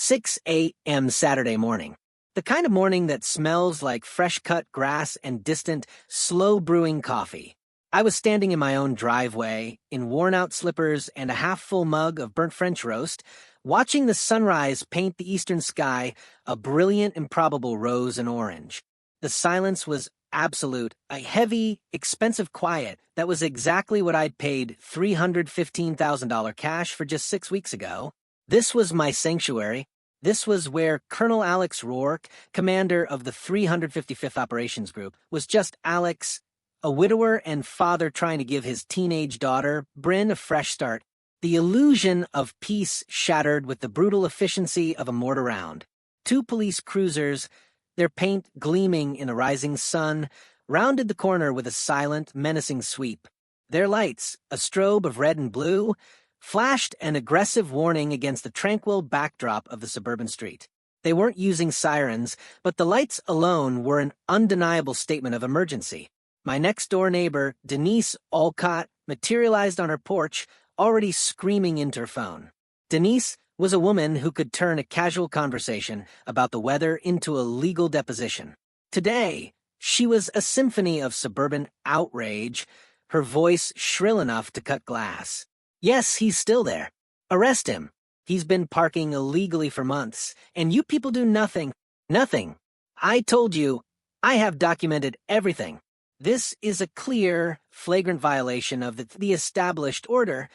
6 a.m. Saturday morning. The kind of morning that smells like fresh-cut grass and distant, slow-brewing coffee. I was standing in my own driveway, in worn-out slippers and a half-full mug of burnt French roast, watching the sunrise paint the eastern sky a brilliant, improbable rose and orange. The silence was absolute, a heavy, expensive quiet that was exactly what I'd paid $315,000 cash for just 6 weeks ago. This was my sanctuary. This was where Colonel Alex Rourke, commander of the 355th Operations Group, was just Alex, a widower and father trying to give his teenage daughter, Bryn, a fresh start. The illusion of peace shattered with the brutal efficiency of a mortar round. 2 police cruisers, their paint gleaming in the rising sun, rounded the corner with a silent, menacing sweep. Their lights, a strobe of red and blue, flashed an aggressive warning against the tranquil backdrop of the suburban street. They weren't using sirens, but the lights alone were an undeniable statement of emergency. My next-door neighbor, Denise Olcott, materialized on her porch, already screaming into her phone. Denise was a woman who could turn a casual conversation about the weather into a legal deposition. Today, she was a symphony of suburban outrage, her voice shrill enough to cut glass. Yes, he's still there. Arrest him. He's been parking illegally for months, and you people do nothing. Nothing. I told you, I have documented everything. This is a clear, flagrant violation of the established order.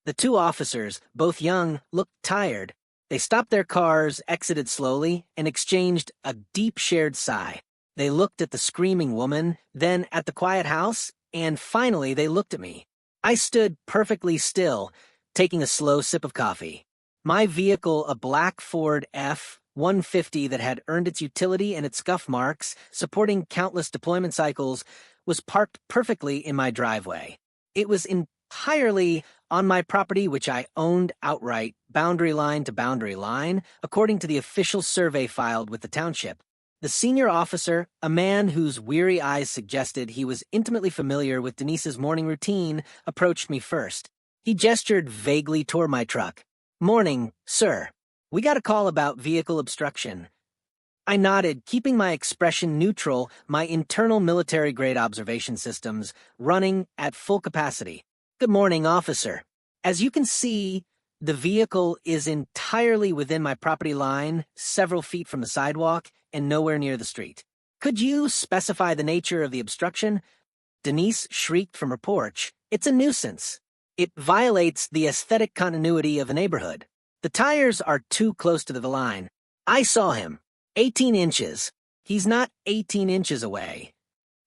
The 2 officers, both young, looked tired. They stopped their cars, exited slowly, and exchanged a deep shared sigh. They looked at the screaming woman, then at the quiet house, and finally they looked at me. I stood perfectly still, taking a slow sip of coffee. My vehicle, a black Ford F-150 that had earned its utility and its scuff marks, supporting countless deployment cycles, was parked perfectly in my driveway. It was entirely on my property, which I owned outright, boundary line to boundary line, according to the official survey filed with the township. The senior officer, a man whose weary eyes suggested he was intimately familiar with Denise's morning routine, approached me first. He gestured vaguely toward my truck. "Morning, sir. We got a call about vehicle obstruction." I nodded, keeping my expression neutral, my internal military-grade observation systems running at full capacity. "Good morning, officer. As you can see, the vehicle is entirely within my property line, several feet from the sidewalk, and nowhere near the street. Could you specify the nature of the obstruction?" Denise shrieked from her porch. "It's a nuisance. It violates the aesthetic continuity of the neighborhood. The tires are too close to the line. I saw him. 18 inches. He's not 18 inches away."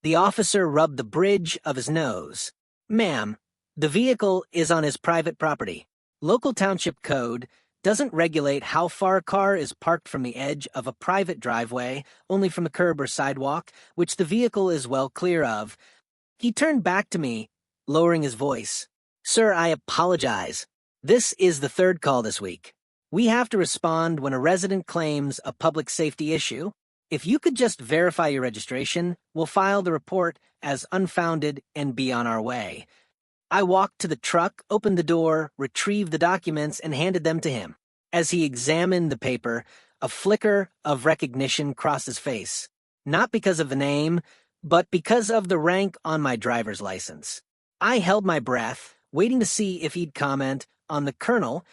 The officer rubbed the bridge of his nose. "Ma'am, the vehicle is on his private property. Local township code doesn't regulate how far a car is parked from the edge of a private driveway, only from the curb or sidewalk, which the vehicle is well clear of." He turned back to me, lowering his voice. "Sir, I apologize. This is the 3rd call this week. We have to respond when a resident claims a public safety issue. If you could just verify your registration, we'll file the report as unfounded and be on our way." I walked to the truck, opened the door, retrieved the documents, and handed them to him. As he examined the paper, a flicker of recognition crossed his face. Not because of the name, but because of the rank on my driver's license. I held my breath, waiting to see if he'd comment on the colonel.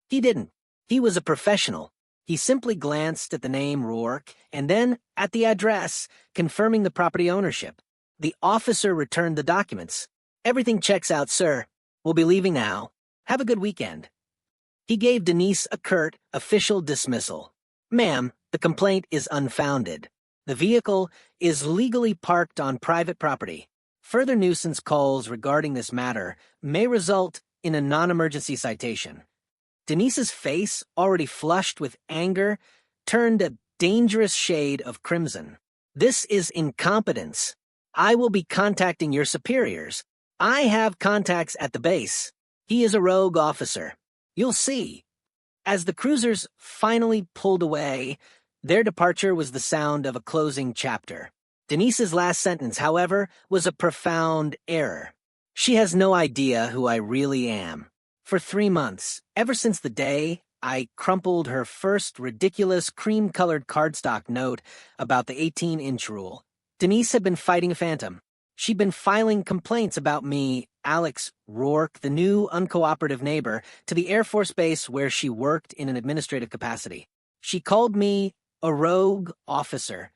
He didn't. He was a professional. He simply glanced at the name Rourke, and then at the address, confirming the property ownership. The officer returned the documents. "Everything checks out, sir. We'll be leaving now. Have a good weekend." He gave Denise a curt, official dismissal. "Ma'am, the complaint is unfounded. The vehicle is legally parked on private property. Further nuisance calls regarding this matter may result in a non-emergency citation." Denise's face, already flushed with anger, turned a dangerous shade of crimson. "This is incompetence. I will be contacting your superiors. I have contacts at the base. He is a rogue officer. You'll see." As the cruisers finally pulled away, their departure was the sound of a closing chapter. Denise's last sentence, however, was a profound error. She has no idea who I really am. For 3 months, ever since the day I crumpled her first ridiculous cream-colored cardstock note about the 18-inch rule. Denise had been fighting a phantom. She'd been filing complaints about me, Alex Rourke, the new uncooperative neighbor, to the Air Force Base where she worked in an administrative capacity. She called me a rogue officer,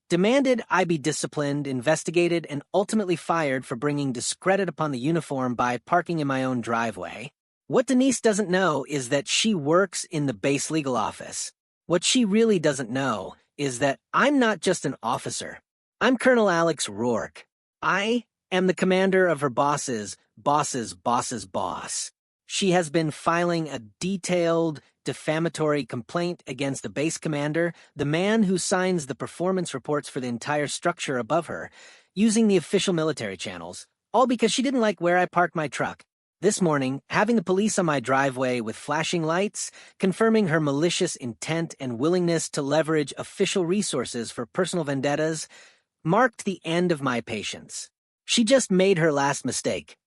demanded I be disciplined, investigated, and ultimately fired for bringing discredit upon the uniform by parking in my own driveway. What Denise doesn't know is that she works in the base legal office. What she really doesn't know is that I'm not just an officer. I'm Colonel Alex Rourke. I am the commander of her boss's boss. She has been filing a detailed, defamatory complaint against the base commander, the man who signs the performance reports for the entire structure above her, using the official military channels, all because she didn't like where I parked my truck. This morning, having the police on my driveway with flashing lights, confirming her malicious intent and willingness to leverage official resources for personal vendettas, marked the end of my patience. She just made her last mistake.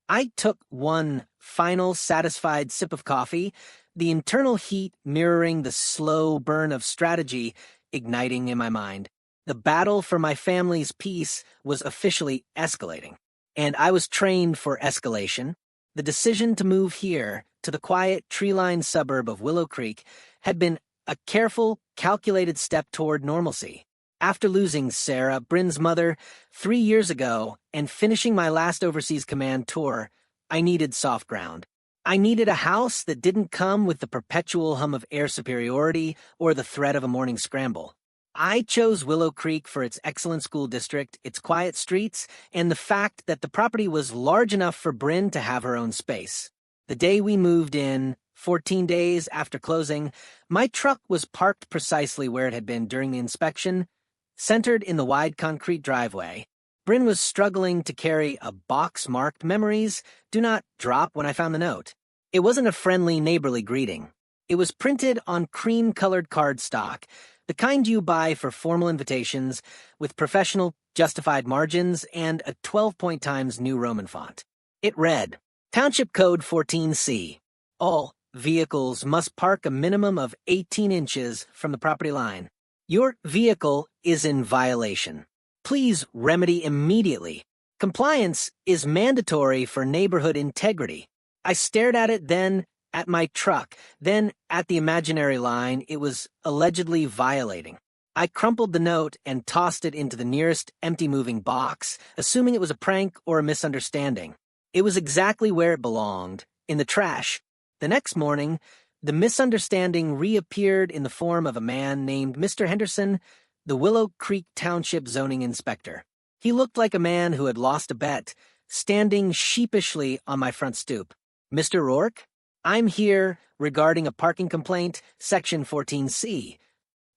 I took one final satisfied sip of coffee, the internal heat mirroring the slow burn of strategy igniting in my mind. The battle for my family's peace was officially escalating, and I was trained for escalation. The decision to move here, to the quiet, tree-lined suburb of Willow Creek, had been a careful, calculated step toward normalcy. After losing Sarah, Bryn's mother, 3 years ago, and finishing my last overseas command tour, I needed soft ground. I needed a house that didn't come with the perpetual hum of air superiority or the threat of a morning scramble. I chose Willow Creek for its excellent school district, its quiet streets, and the fact that the property was large enough for Bryn to have her own space. The day we moved in, 14 days after closing, my truck was parked precisely where it had been during the inspection, centered in the wide concrete driveway. Bryn was struggling to carry a box marked "Memories, do not drop" when I found the note. It wasn't a friendly, neighborly greeting. It was printed on cream-colored cardstock, the kind you buy for formal invitations, with professional, justified margins and a 12-point Times New Roman font. It read, Township Code 14C. All vehicles must park a minimum of 18 inches from the property line. Your vehicle is in violation. Please remedy immediately. Compliance is mandatory for neighborhood integrity. I stared at it, then at my truck, then at the imaginary line it was allegedly violating. I crumpled the note and tossed it into the nearest empty moving box, assuming it was a prank or a misunderstanding. It was exactly where it belonged, in the trash. The next morning, the misunderstanding reappeared in the form of a man named Mr. Henderson, the Willow Creek Township zoning inspector. He looked like a man who had lost a bet, standing sheepishly on my front stoop. Mr. Rourke, I'm here regarding a parking complaint, Section 14C.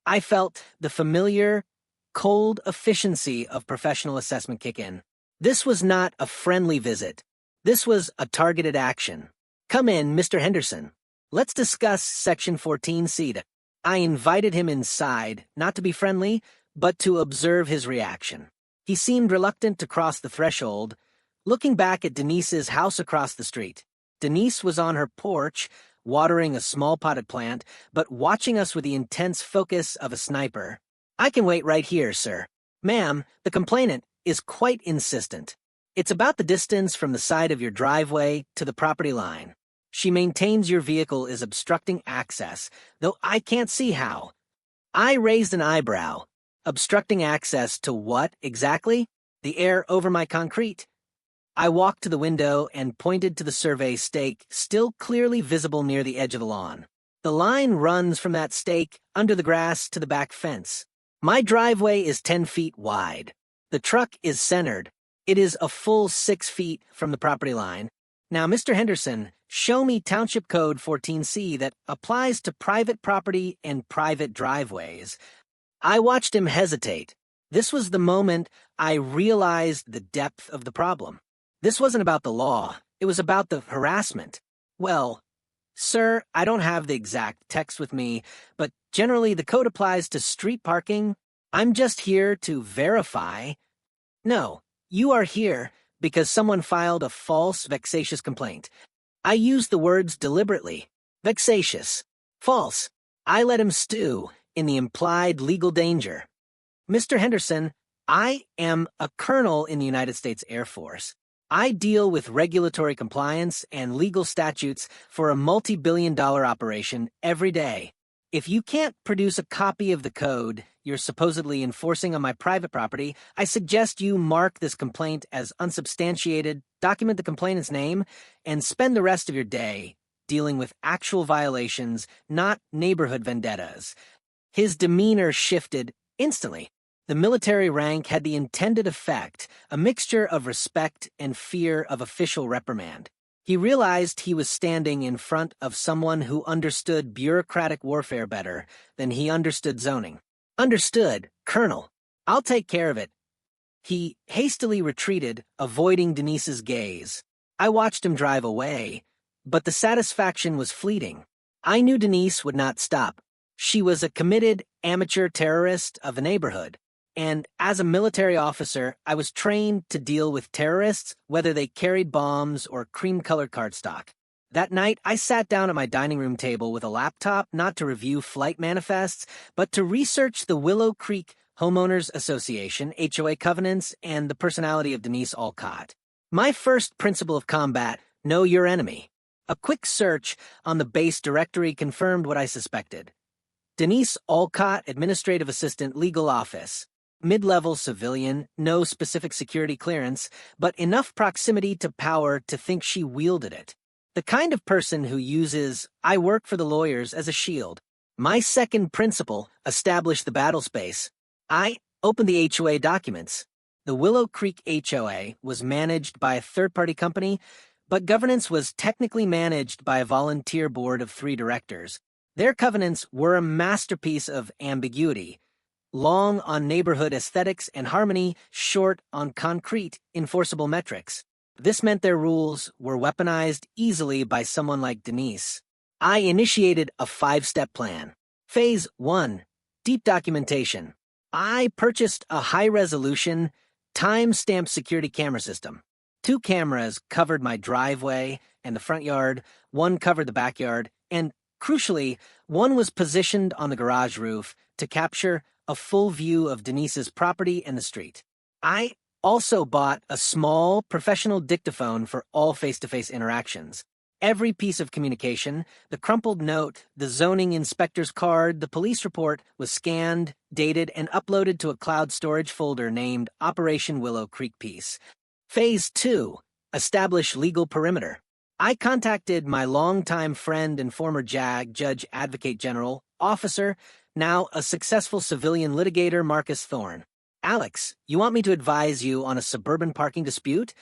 I felt the familiar, cold efficiency of professional assessment kick in. This was not a friendly visit. This was a targeted action. Come in, Mr. Henderson. Let's discuss Section 14C. I invited him inside, not to be friendly, but to observe his reaction. He seemed reluctant to cross the threshold, looking back at Denise's house across the street. Denise was on her porch, watering a small potted plant, but watching us with the intense focus of a sniper. I can wait right here, sir. Ma'am, the complainant is quite insistent. It's about the distance from the side of your driveway to the property line. She maintains your vehicle is obstructing access, though I can't see how. I raised an eyebrow. Obstructing access to what, exactly? The air over my concrete. I walked to the window and pointed to the survey stake, still clearly visible near the edge of the lawn. The line runs from that stake, under the grass, to the back fence. My driveway is 10 feet wide. The truck is centered. It is a full 6 feet from the property line. Now, Mr. Henderson, show me Township Code 14C that applies to private property and private driveways. I watched him hesitate. This was the moment I realized the depth of the problem. This wasn't about the law. It was about the harassment. Well, sir, I don't have the exact text with me, but generally the code applies to street parking. I'm just here to verify. No, you are here because someone filed a false, vexatious complaint. I used the words deliberately. Vexatious. False. I let him stew in the implied legal danger. Mr. Henderson, I am a colonel in the United States Air Force. I deal with regulatory compliance and legal statutes for a multi-billion-dollar operation every day. If you can't produce a copy of the code you're supposedly enforcing on my private property, I suggest you mark this complaint as unsubstantiated, document the complainant's name, and spend the rest of your day dealing with actual violations, not neighborhood vendettas. His demeanor shifted instantly. The military rank had the intended effect, a mixture of respect and fear of official reprimand. He realized he was standing in front of someone who understood bureaucratic warfare better than he understood zoning. Understood, Colonel. I'll take care of it. He hastily retreated, avoiding Denise's gaze. I watched him drive away, but the satisfaction was fleeting. I knew Denise would not stop. She was a committed amateur terrorist of the neighborhood. And as a military officer, I was trained to deal with terrorists, whether they carried bombs or cream-colored cardstock. That night, I sat down at my dining room table with a laptop not to review flight manifests, but to research the Willow Creek Homeowners Association, HOA covenants, and the personality of Denise Alcott. My first principle of combat, know your enemy. A quick search on the base directory confirmed what I suspected. Denise Alcott, Administrative Assistant, Legal Office. Mid-level civilian, no specific security clearance, but enough proximity to power to think she wielded it. The kind of person who uses, I work for the lawyers, as a shield. My second principle, establish the battle space. I opened the HOA documents. The Willow Creek HOA was managed by a third-party company, but governance was technically managed by a volunteer board of 3 directors. Their covenants were a masterpiece of ambiguity. Long on neighborhood aesthetics and harmony, short on concrete, enforceable metrics. This meant their rules were weaponized easily by someone like Denise. I initiated a 5-step plan. Phase 1. Deep documentation. I purchased a high-resolution, time-stamped security camera system. 2 cameras covered my driveway and the front yard, 1 covered the backyard, and, crucially, 1 was positioned on the garage roof to capture a full view of Denise's property and the street. I also bought a small, professional dictaphone for all face-to-face interactions. Every piece of communication, the crumpled note, the zoning inspector's card, the police report, was scanned, dated, and uploaded to a cloud storage folder named Operation Willow Creek Piece. Phase 2. Establish legal perimeter. I contacted my longtime friend and former JAG, Judge Advocate General, Officer, now a successful civilian litigator, Marcus Thorne. Alex, you want me to advise you on a suburban parking dispute?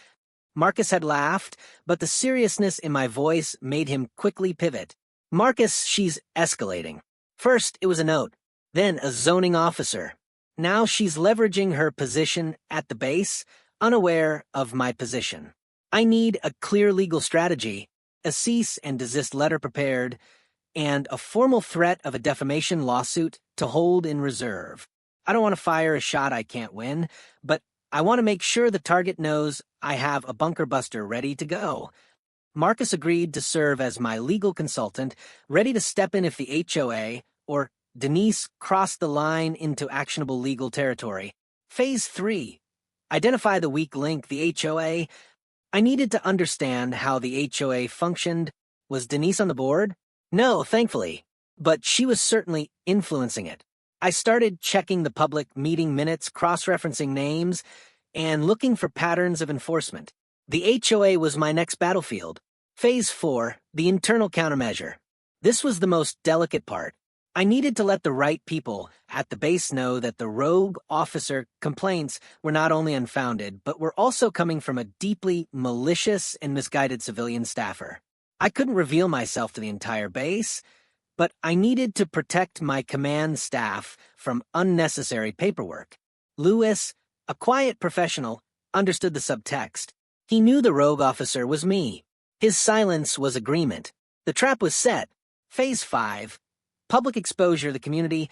Marcus had laughed, but the seriousness in my voice made him quickly pivot. Marcus, she's escalating. First, it was a note, then a zoning officer. Now she's leveraging her position at the base, unaware of my position. I need a clear legal strategy, a cease and desist letter prepared, and a formal threat of a defamation lawsuit to hold in reserve. I don't want to fire a shot I can't win, but I want to make sure the target knows I have a bunker buster ready to go. Marcus agreed to serve as my legal consultant, ready to step in if the HOA or Denise crossed the line into actionable legal territory. Phase 3. Identify the weak link, the HOA. I needed to understand how the HOA functioned. Was Denise on the board? No, thankfully, but she was certainly influencing it. I started checking the public meeting minutes, cross-referencing names, and looking for patterns of enforcement. The HOA was my next battlefield. Phase 4, the internal countermeasure. This was the most delicate part. I needed to let the right people at the base know that the rogue officer complaints were not only unfounded, but were also coming from a deeply malicious and misguided civilian staffer. I couldn't reveal myself to the entire base, but I needed to protect my command staff from unnecessary paperwork. Lewis, a quiet professional, understood the subtext. He knew the rogue officer was me. His silence was agreement. The trap was set. Phase 5. Public exposure to the community.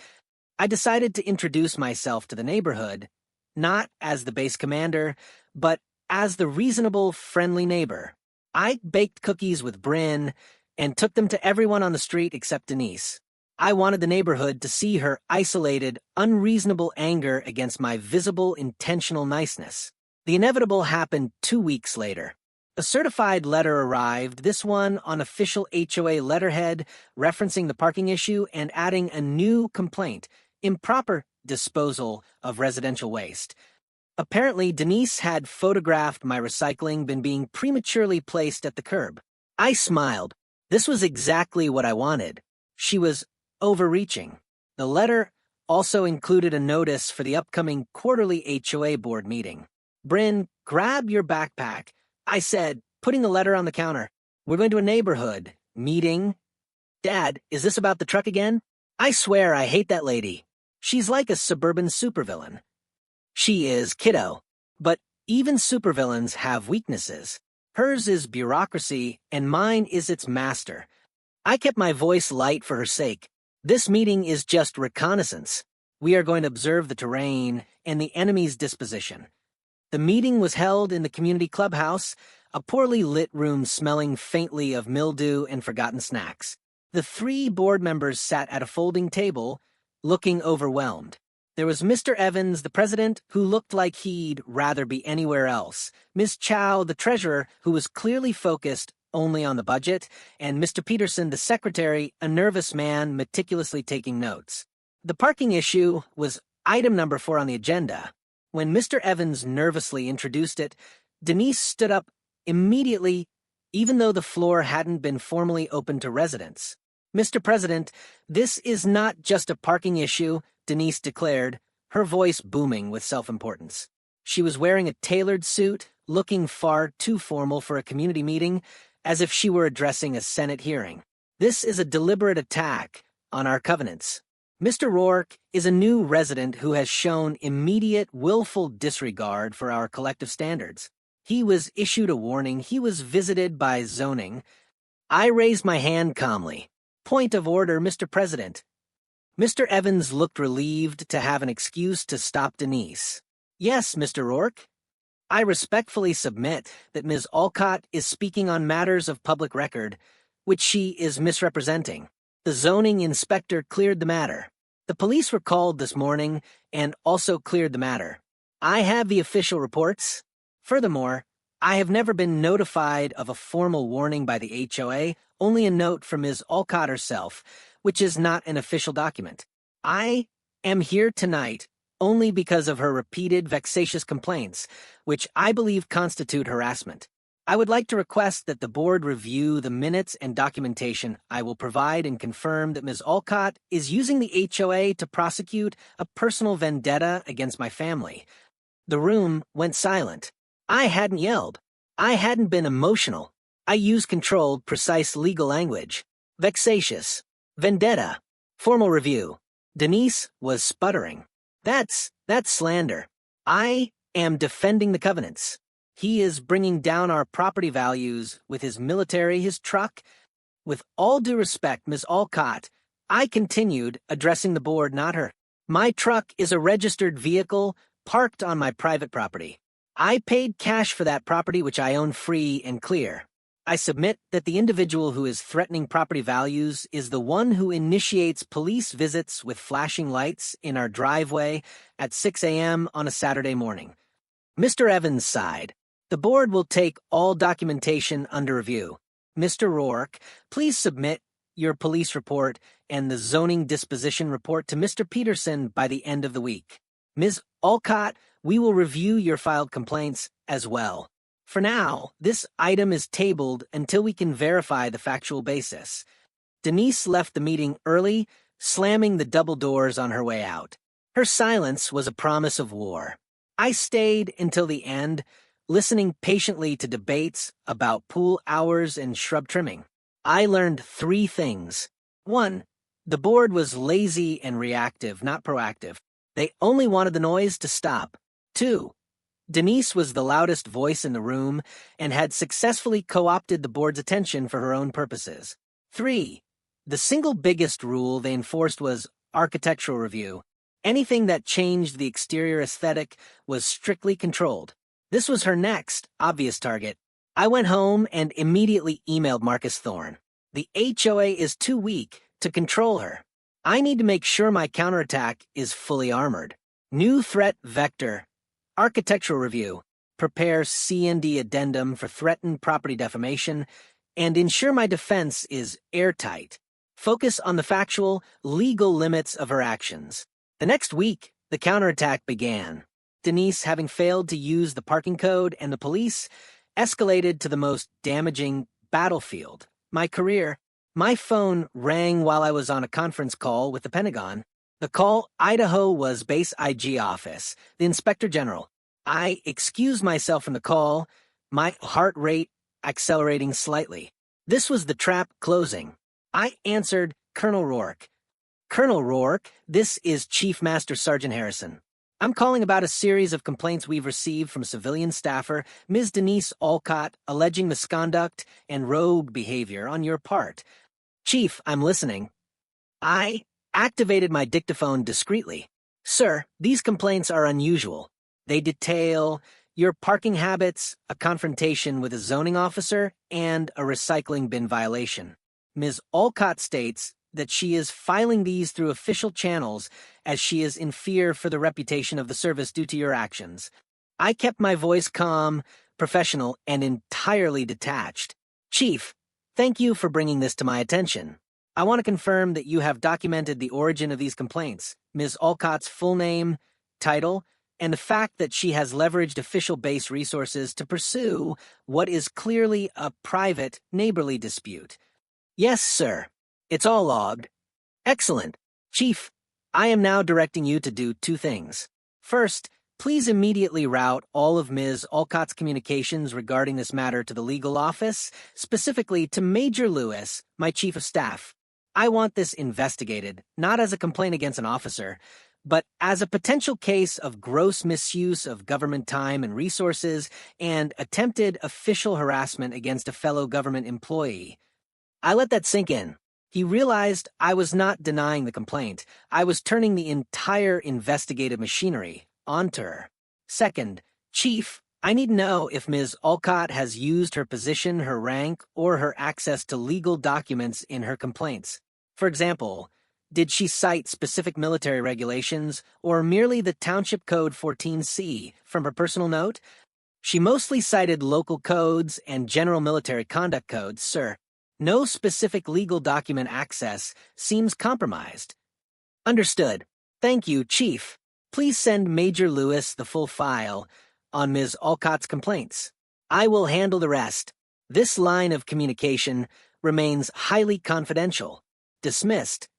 I decided to introduce myself to the neighborhood, not as the base commander, but as the reasonable, friendly neighbor. I baked cookies with Bryn, and took them to everyone on the street except Denise. I wanted the neighborhood to see her isolated, unreasonable anger against my visible, intentional niceness. The inevitable happened 2 weeks later. A certified letter arrived, this one on official HOA letterhead, referencing the parking issue and adding a new complaint: improper disposal of residential waste. Apparently, Denise had photographed my recycling bin being prematurely placed at the curb. I smiled. This was exactly what I wanted. She was overreaching. The letter also included a notice for the upcoming quarterly HOA board meeting. "Bryn, grab your backpack," I said, putting the letter on the counter. "We're going to a neighborhood meeting." "Dad, is this about the truck again?" "I swear I hate that lady. She's like a suburban supervillain." "She is, kiddo. But even supervillains have weaknesses. Hers is bureaucracy, and mine is its master." I kept my voice light for her sake. "This meeting is just reconnaissance. We are going to observe the terrain and the enemy's disposition." The meeting was held in the community clubhouse, a poorly lit room smelling faintly of mildew and forgotten snacks. The 3 board members sat at a folding table, looking overwhelmed. There was Mr. Evans, the president, who looked like he'd rather be anywhere else, Miss Chow, the treasurer, who was clearly focused only on the budget, and Mr. Peterson, the secretary, a nervous man meticulously taking notes. The parking issue was item number 4 on the agenda. When Mr. Evans nervously introduced it, Denise stood up immediately, even though the floor hadn't been formally opened to residents. "Mr. President, this is not just a parking issue," Denise declared, her voice booming with self-importance. She was wearing a tailored suit, looking far too formal for a community meeting, as if she were addressing a Senate hearing. "This is a deliberate attack on our covenants. Mr. Rourke is a new resident who has shown immediate, willful disregard for our collective standards. He was issued a warning. He was visited by zoning." I raised my hand calmly. "Point of order, Mr. President." Mr. Evans looked relieved to have an excuse to stop Denise. "Yes, Mr. Rourke. I respectfully submit that Ms. Alcott is speaking on matters of public record, which she is misrepresenting. The zoning inspector cleared the matter. The police were called this morning and also cleared the matter. I have the official reports. Furthermore, I have never been notified of a formal warning by the HOA, only a note from Ms. Alcott herself, which is not an official document. I am here tonight only because of her repeated vexatious complaints, which I believe constitute harassment. I would like to request that the board review the minutes and documentation I will provide and confirm that Ms. Alcott is using the HOA to prosecute a personal vendetta against my family." The room went silent. I hadn't yelled. I hadn't been emotional. I used controlled, precise legal language. Vexatious. Vendetta. Formal review. Denise was sputtering. That's slander. I am defending the covenants. He is bringing down our property values with his military, his truck. With all due respect, Ms. Alcott, I continued, addressing the board, not her. My truck is a registered vehicle parked on my private property. I paid cash for that property, which I own free and clear. I submit that the individual who is threatening property values is the one who initiates police visits with flashing lights in our driveway at 6 a.m. on a Saturday morning. Mr. Evans sighed. "The board will take all documentation under review. Mr. Rourke, please submit your police report and the zoning disposition report to Mr. Peterson by the end of the week. Ms. Alcott, we will review your filed complaints as well. For now, this item is tabled until we can verify the factual basis." Denise left the meeting early, slamming the double doors on her way out. Her silence was a promise of war. I stayed until the end, listening patiently to debates about pool hours and shrub trimming. I learned 3 things. 1. The board was lazy and reactive, not proactive. They only wanted the noise to stop. 2. Denise was the loudest voice in the room and had successfully co-opted the board's attention for her own purposes. 3. The single biggest rule they enforced was architectural review. Anything that changed the exterior aesthetic was strictly controlled. This was her next obvious target. I went home and immediately emailed Marcus Thorne. The HOA is too weak to control her. I need to make sure my counterattack is fully armored. New threat vector. Architectural review. Prepare C&D addendum for threatened property defamation, and ensure my defense is airtight. Focus on the factual, legal limits of her actions. The next week, the counterattack began. Denise, having failed to use the parking code, and the police escalated to the most damaging battlefield, my career. My phone rang while I was on a conference call with the Pentagon. The call, Idaho, was Base IG office, the Inspector General. I excused myself from the call, my heart rate accelerating slightly. This was the trap closing. I answered, Colonel Rourke. Colonel Rourke, this is Chief Master Sergeant Harrison. I'm calling about a series of complaints we've received from civilian staffer, Ms. Denise Olcott, alleging misconduct and rogue behavior on your part. Chief, I'm listening. I activated my dictaphone discreetly. Sir, these complaints are unusual. They detail your parking habits, a confrontation with a zoning officer, and a recycling bin violation. Ms. Olcott states that she is filing these through official channels as she is in fear for the reputation of the service due to your actions. I kept my voice calm, professional, and entirely detached. Chief, thank you for bringing this to my attention. I want to confirm that you have documented the origin of these complaints, Ms. Olcott's full name, title, and the fact that she has leveraged official-based resources to pursue what is clearly a private, neighborly dispute. Yes, sir. It's all logged. Excellent. Chief, I am now directing you to do two things. First, please immediately route all of Ms. Olcott's communications regarding this matter to the legal office, specifically to Major Lewis, my Chief of Staff. I want this investigated, not as a complaint against an officer, but as a potential case of gross misuse of government time and resources and attempted official harassment against a fellow government employee. I let that sink in. He realized I was not denying the complaint. I was turning the entire investigative machinery onto her. Second, Chief, I need to know if Ms. Olcott has used her position, her rank, or her access to legal documents in her complaints. For example, did she cite specific military regulations or merely the Township Code 14C from her personal note? She mostly cited local codes and general military conduct codes, sir. No specific legal document access seems compromised. Understood. Thank you, Chief. Please send Major Lewis the full file on Ms. Olcott's complaints. I will handle the rest. This line of communication remains highly confidential. Dismissed.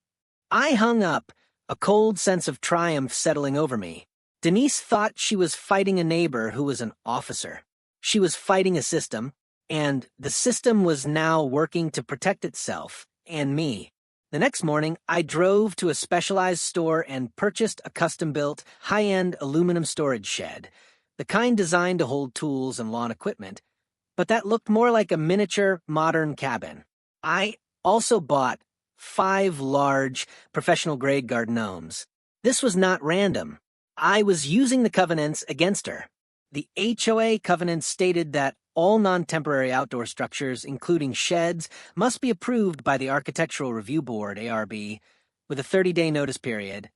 I hung up, a cold sense of triumph settling over me. Denise thought she was fighting a neighbor who was an officer. She was fighting a system, and the system was now working to protect itself and me. The next morning, I drove to a specialized store and purchased a custom-built, high-end aluminum storage shed, the kind designed to hold tools and lawn equipment, but that looked more like a miniature, modern cabin. I also bought 5 large, professional-grade garden gnomes. This was not random. I was using the covenants against her. The HOA covenants stated that all non-temporary outdoor structures, including sheds, must be approved by the Architectural Review Board, ARB, with a 30-day notice period.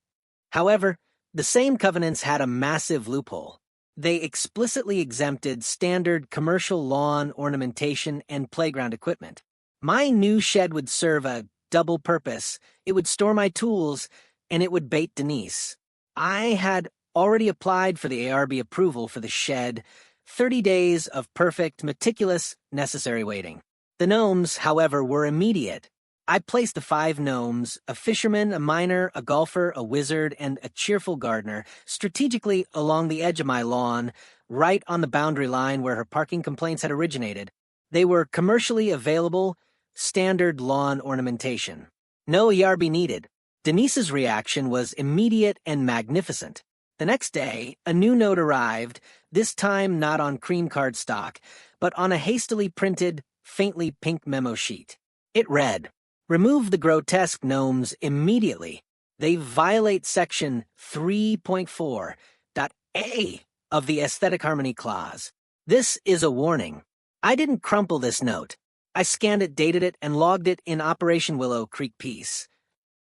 However, the same covenants had a massive loophole. They explicitly exempted standard commercial lawn ornamentation and playground equipment. My new shed would serve a double purpose. It would store my tools, and it would bait Denise. I had already applied for the ARB approval for the shed, 30 days of perfect, meticulous, necessary waiting. The gnomes, however, were immediate. I placed the 5 gnomes, a fisherman, a miner, a golfer, a wizard, and a cheerful gardener, strategically along the edge of my lawn, right on the boundary line where her parking complaints had originated. They were commercially available, standard lawn ornamentation. No ARB needed. Denise's reaction was immediate and magnificent. The next day, a new note arrived, this time not on cream card stock, but on a hastily printed, faintly pink memo sheet. It read, "Remove the grotesque gnomes immediately. They violate Section 3.4.A of the Aesthetic Harmony Clause. This is a warning." I didn't crumple this note. I scanned it, dated it, and logged it in Operation Willow Creek Peace.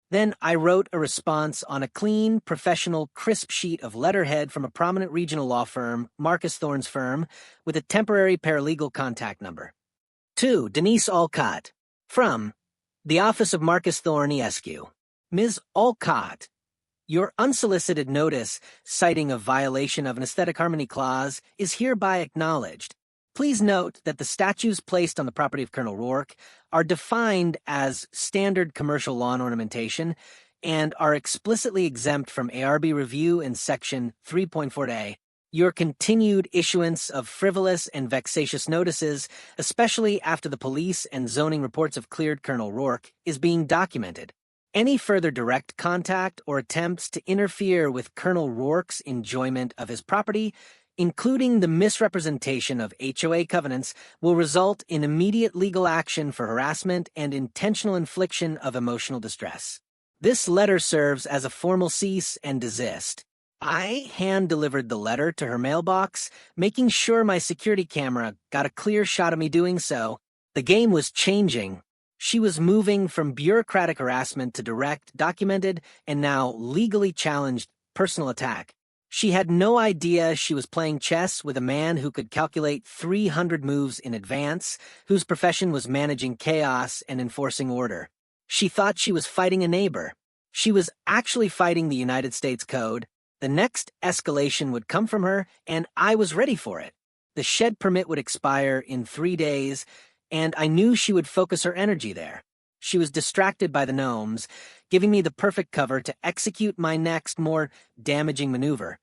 Then I wrote a response on a clean, professional, crisp sheet of letterhead from a prominent regional law firm, Marcus Thorne's firm, with a temporary paralegal contact number. To Denise Alcott. From the office of Marcus Thorne Esq. Ms. Alcott, your unsolicited notice citing a violation of an aesthetic harmony clause is hereby acknowledged. Please note that the statues placed on the property of Colonel Rourke are defined as standard commercial lawn ornamentation and are explicitly exempt from ARB review in Section 3.4a. Your continued issuance of frivolous and vexatious notices, especially after the police and zoning reports have cleared Colonel Rourke, is being documented. Any further direct contact or attempts to interfere with Colonel Rourke's enjoyment of his property, including the misrepresentation of HOA covenants, will result in immediate legal action for harassment and intentional infliction of emotional distress. This letter serves as a formal cease and desist. I hand-delivered the letter to her mailbox, making sure my security camera got a clear shot of me doing so. The game was changing. She was moving from bureaucratic harassment to direct, documented, and now legally challenged personal attack. She had no idea she was playing chess with a man who could calculate 300 moves in advance, whose profession was managing chaos and enforcing order. She thought she was fighting a neighbor. She was actually fighting the United States Code. The next escalation would come from her, and I was ready for it. The shed permit would expire in 3 days, and I knew she would focus her energy there. She was distracted by the gnomes, giving me the perfect cover to execute my next, more damaging maneuver.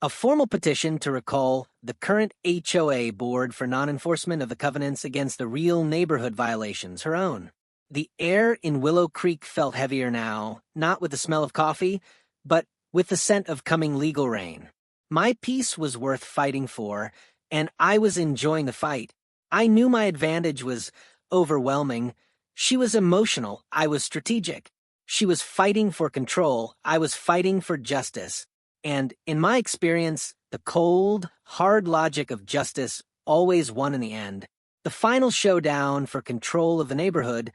A formal petition to recall the current HOA board for non-enforcement of the covenants against the real neighborhood violations, her own. The air in Willow Creek felt heavier now, not with the smell of coffee, but with the scent of coming legal rain. My peace was worth fighting for, and I was enjoying the fight. I knew my advantage was overwhelming. She was emotional. I was strategic. She was fighting for control. I was fighting for justice. And in my experience, the cold, hard logic of justice always won in the end. The final showdown for control of the neighborhood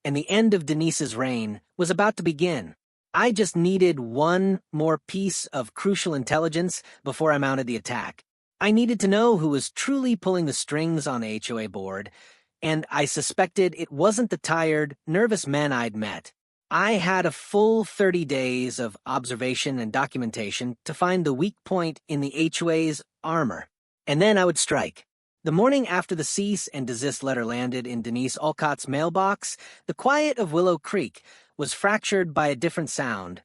and the end of Denise's reign was about to begin. I just needed one more piece of crucial intelligence before I mounted the attack. I needed to know who was truly pulling the strings on the HOA board, and I suspected it wasn't the tired, nervous men I'd met. I had a full 30 days of observation and documentation to find the weak point in the HOA's armor, and then I would strike. The morning after the cease and desist letter landed in Denise Alcott's mailbox, the quiet of Willow Creek was fractured by a different sound,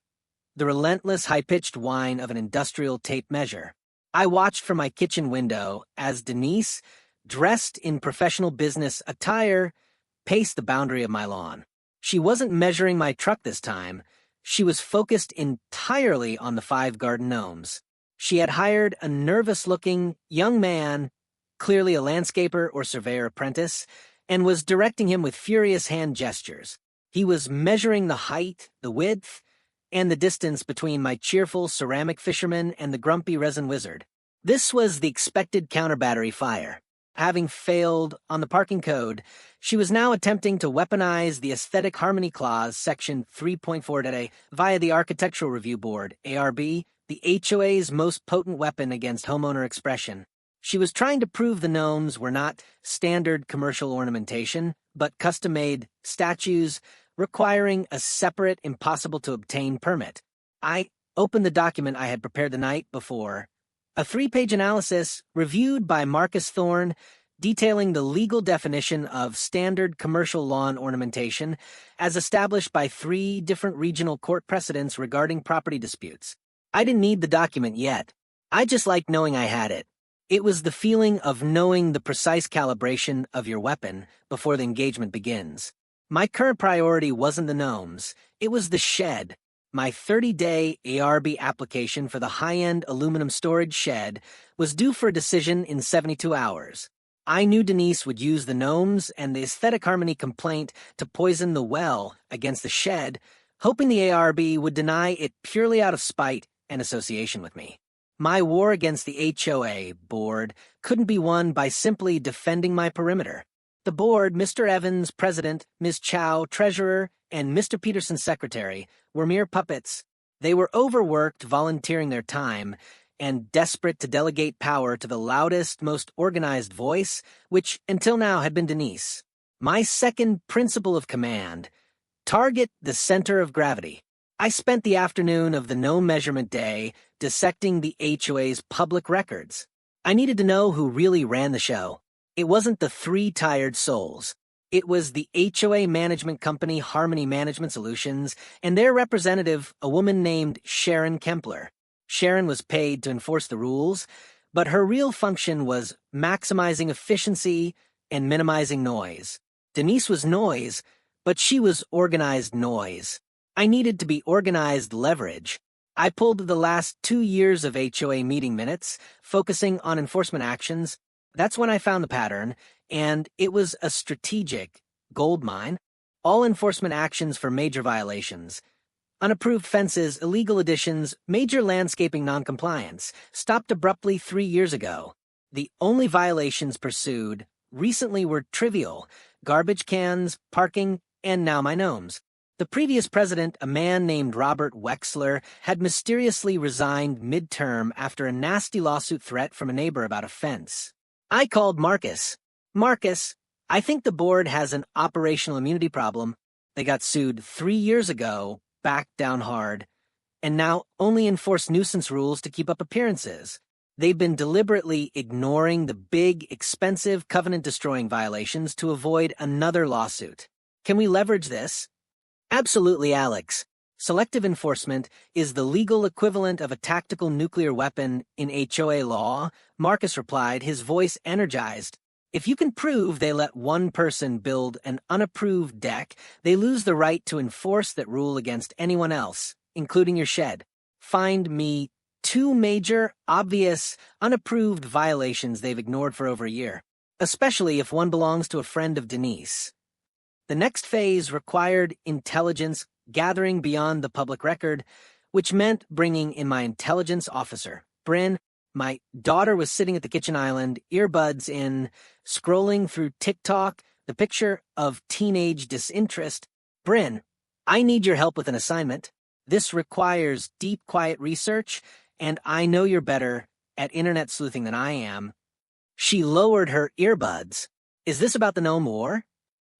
the relentless high-pitched whine of an industrial tape measure. I watched from my kitchen window as Denise, dressed in professional business attire, paced the boundary of my lawn. She wasn't measuring my truck this time. She was focused entirely on the 5 garden gnomes. She had hired a nervous-looking young man, clearly a landscaper or surveyor apprentice, and was directing him with furious hand gestures. He was measuring the height, the width, and the distance between my cheerful ceramic fisherman and the grumpy resin wizard. This was the expected counter-battery fire. Having failed on the parking code, she was now attempting to weaponize the Aesthetic Harmony Clause, Section 3.4a, via the Architectural Review Board, ARB, the HOA's most potent weapon against homeowner expression. She was trying to prove the gnomes were not standard commercial ornamentation, but custom-made statues requiring a separate, impossible-to-obtain permit. I opened the document I had prepared the night before, a 3-page analysis reviewed by Marcus Thorne detailing the legal definition of standard commercial lawn ornamentation as established by 3 different regional court precedents regarding property disputes. I didn't need the document yet. I just liked knowing I had it. It was the feeling of knowing the precise calibration of your weapon before the engagement begins. My current priority wasn't the gnomes, it was the shed. My 30-day ARB application for the high-end aluminum storage shed was due for a decision in 72 hours. I knew Denise would use the gnomes and the aesthetic harmony complaint to poison the well against the shed, hoping the ARB would deny it purely out of spite and association with me. My war against the HOA board couldn't be won by simply defending my perimeter. The board, Mr. Evans, president, Ms. Chow, treasurer, and Mr. Peterson, secretary, were mere puppets. They were overworked, volunteering their time, and desperate to delegate power to the loudest, most organized voice, which until now had been Denise. My second principle of command: target the center of gravity. I spent the afternoon of the Gnome measurement day dissecting the HOA's public records. I needed to know who really ran the show. It wasn't the three tired souls. It was the HOA management company Harmony Management Solutions and their representative, a woman named Sharon Kempler. Sharon was paid to enforce the rules, but her real function was maximizing efficiency and minimizing noise. Denise was noise, but she was organized noise. I needed to be organized leverage. I pulled the last 2 years of HOA meeting minutes, focusing on enforcement actions. That's when I found the pattern, and it was a strategic goldmine. All enforcement actions for major violations: unapproved fences, illegal additions, major landscaping noncompliance, stopped abruptly 3 years ago. The only violations pursued recently were trivial: garbage cans, parking, and now my gnomes. The previous president, a man named Robert Wexler, had mysteriously resigned midterm after a nasty lawsuit threat from a neighbor about a fence. I called Marcus. Marcus, I think the board has an operational immunity problem. They got sued 3 years ago, backed down hard, and now only enforce nuisance rules to keep up appearances. They've been deliberately ignoring the big, expensive, covenant-destroying violations to avoid another lawsuit. Can we leverage this? Absolutely, Alex. Selective enforcement is the legal equivalent of a tactical nuclear weapon in HOA law, Marcus replied, his voice energized. If you can prove they let one person build an unapproved deck, they lose the right to enforce that rule against anyone else, including your shed. Find me 2 major, obvious, unapproved violations they've ignored for over a year, especially if one belongs to a friend of Denise. The next phase required intelligence gathering beyond the public record, which meant bringing in my intelligence officer. Bryn, my daughter was sitting at the kitchen island, earbuds in, scrolling through TikTok, the picture of teenage disinterest. Bryn, I need your help with an assignment. This requires deep, quiet research, and I know you're better at internet sleuthing than I am. She lowered her earbuds. Is this about the Gnome War?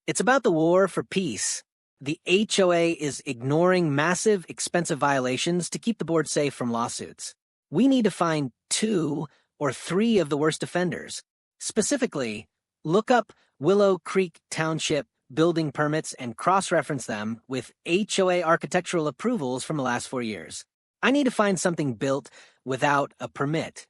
It's about the war for peace. The HOA is ignoring massive, expensive violations to keep the board safe from lawsuits. We need to find 2 or 3 of the worst offenders. Specifically, look up Willow Creek Township building permits and cross-reference them with HOA architectural approvals from the last 4 years. I need to find something built without a permit.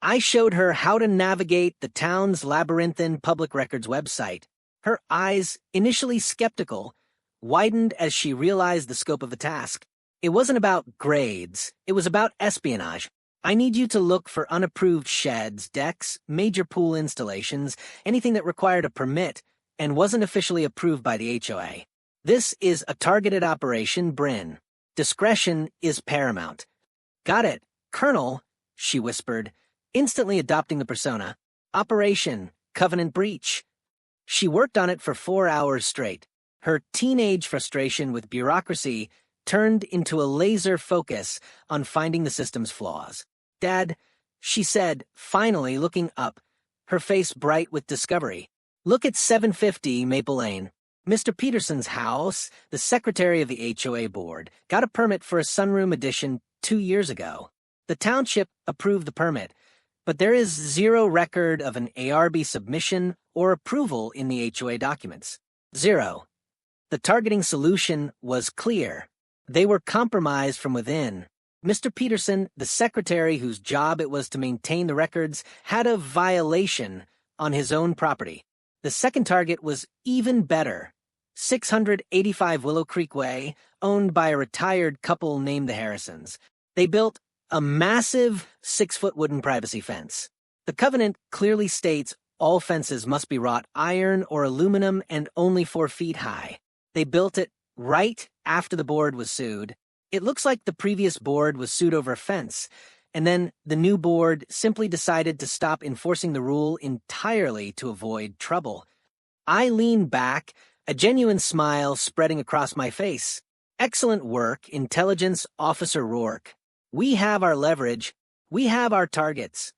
I showed her how to navigate the town's labyrinthine public records website. Her eyes, initially skeptical, widened as she realized the scope of the task. It wasn't about grades. It was about espionage. I need you to look for unapproved sheds, decks, major pool installations, anything that required a permit and wasn't officially approved by the HOA. This is a targeted operation, Bryn. Discretion is paramount. Got it, Colonel, she whispered, instantly adopting the persona. Operation Covenant Breach. She worked on it for 4 hours straight. Her teenage frustration with bureaucracy turned into a laser focus on finding the system's flaws. Dad, she said, finally looking up, her face bright with discovery. Look at 750 Maple Lane. Mr. Peterson's house, the secretary of the HOA board, got a permit for a sunroom addition 2 years ago. The township approved the permit, but there is 0 record of an ARB submission or approval in the HOA documents. 0. The targeting solution was clear. They were compromised from within. Mr. Peterson, the secretary whose job it was to maintain the records, had a violation on his own property. The second target was even better. 685 Willow Creek Way, owned by a retired couple named the Harrisons. They built a massive 6-foot wooden privacy fence. The covenant clearly states all fences must be wrought iron or aluminum and only 4 feet high. They built it right after the board was sued. It looks like the previous board was sued over a fence, and then the new board simply decided to stop enforcing the rule entirely to avoid trouble. I leaned back, a genuine smile spreading across my face. Excellent work, Intelligence Officer Rourke. We have our leverage. We have our targets.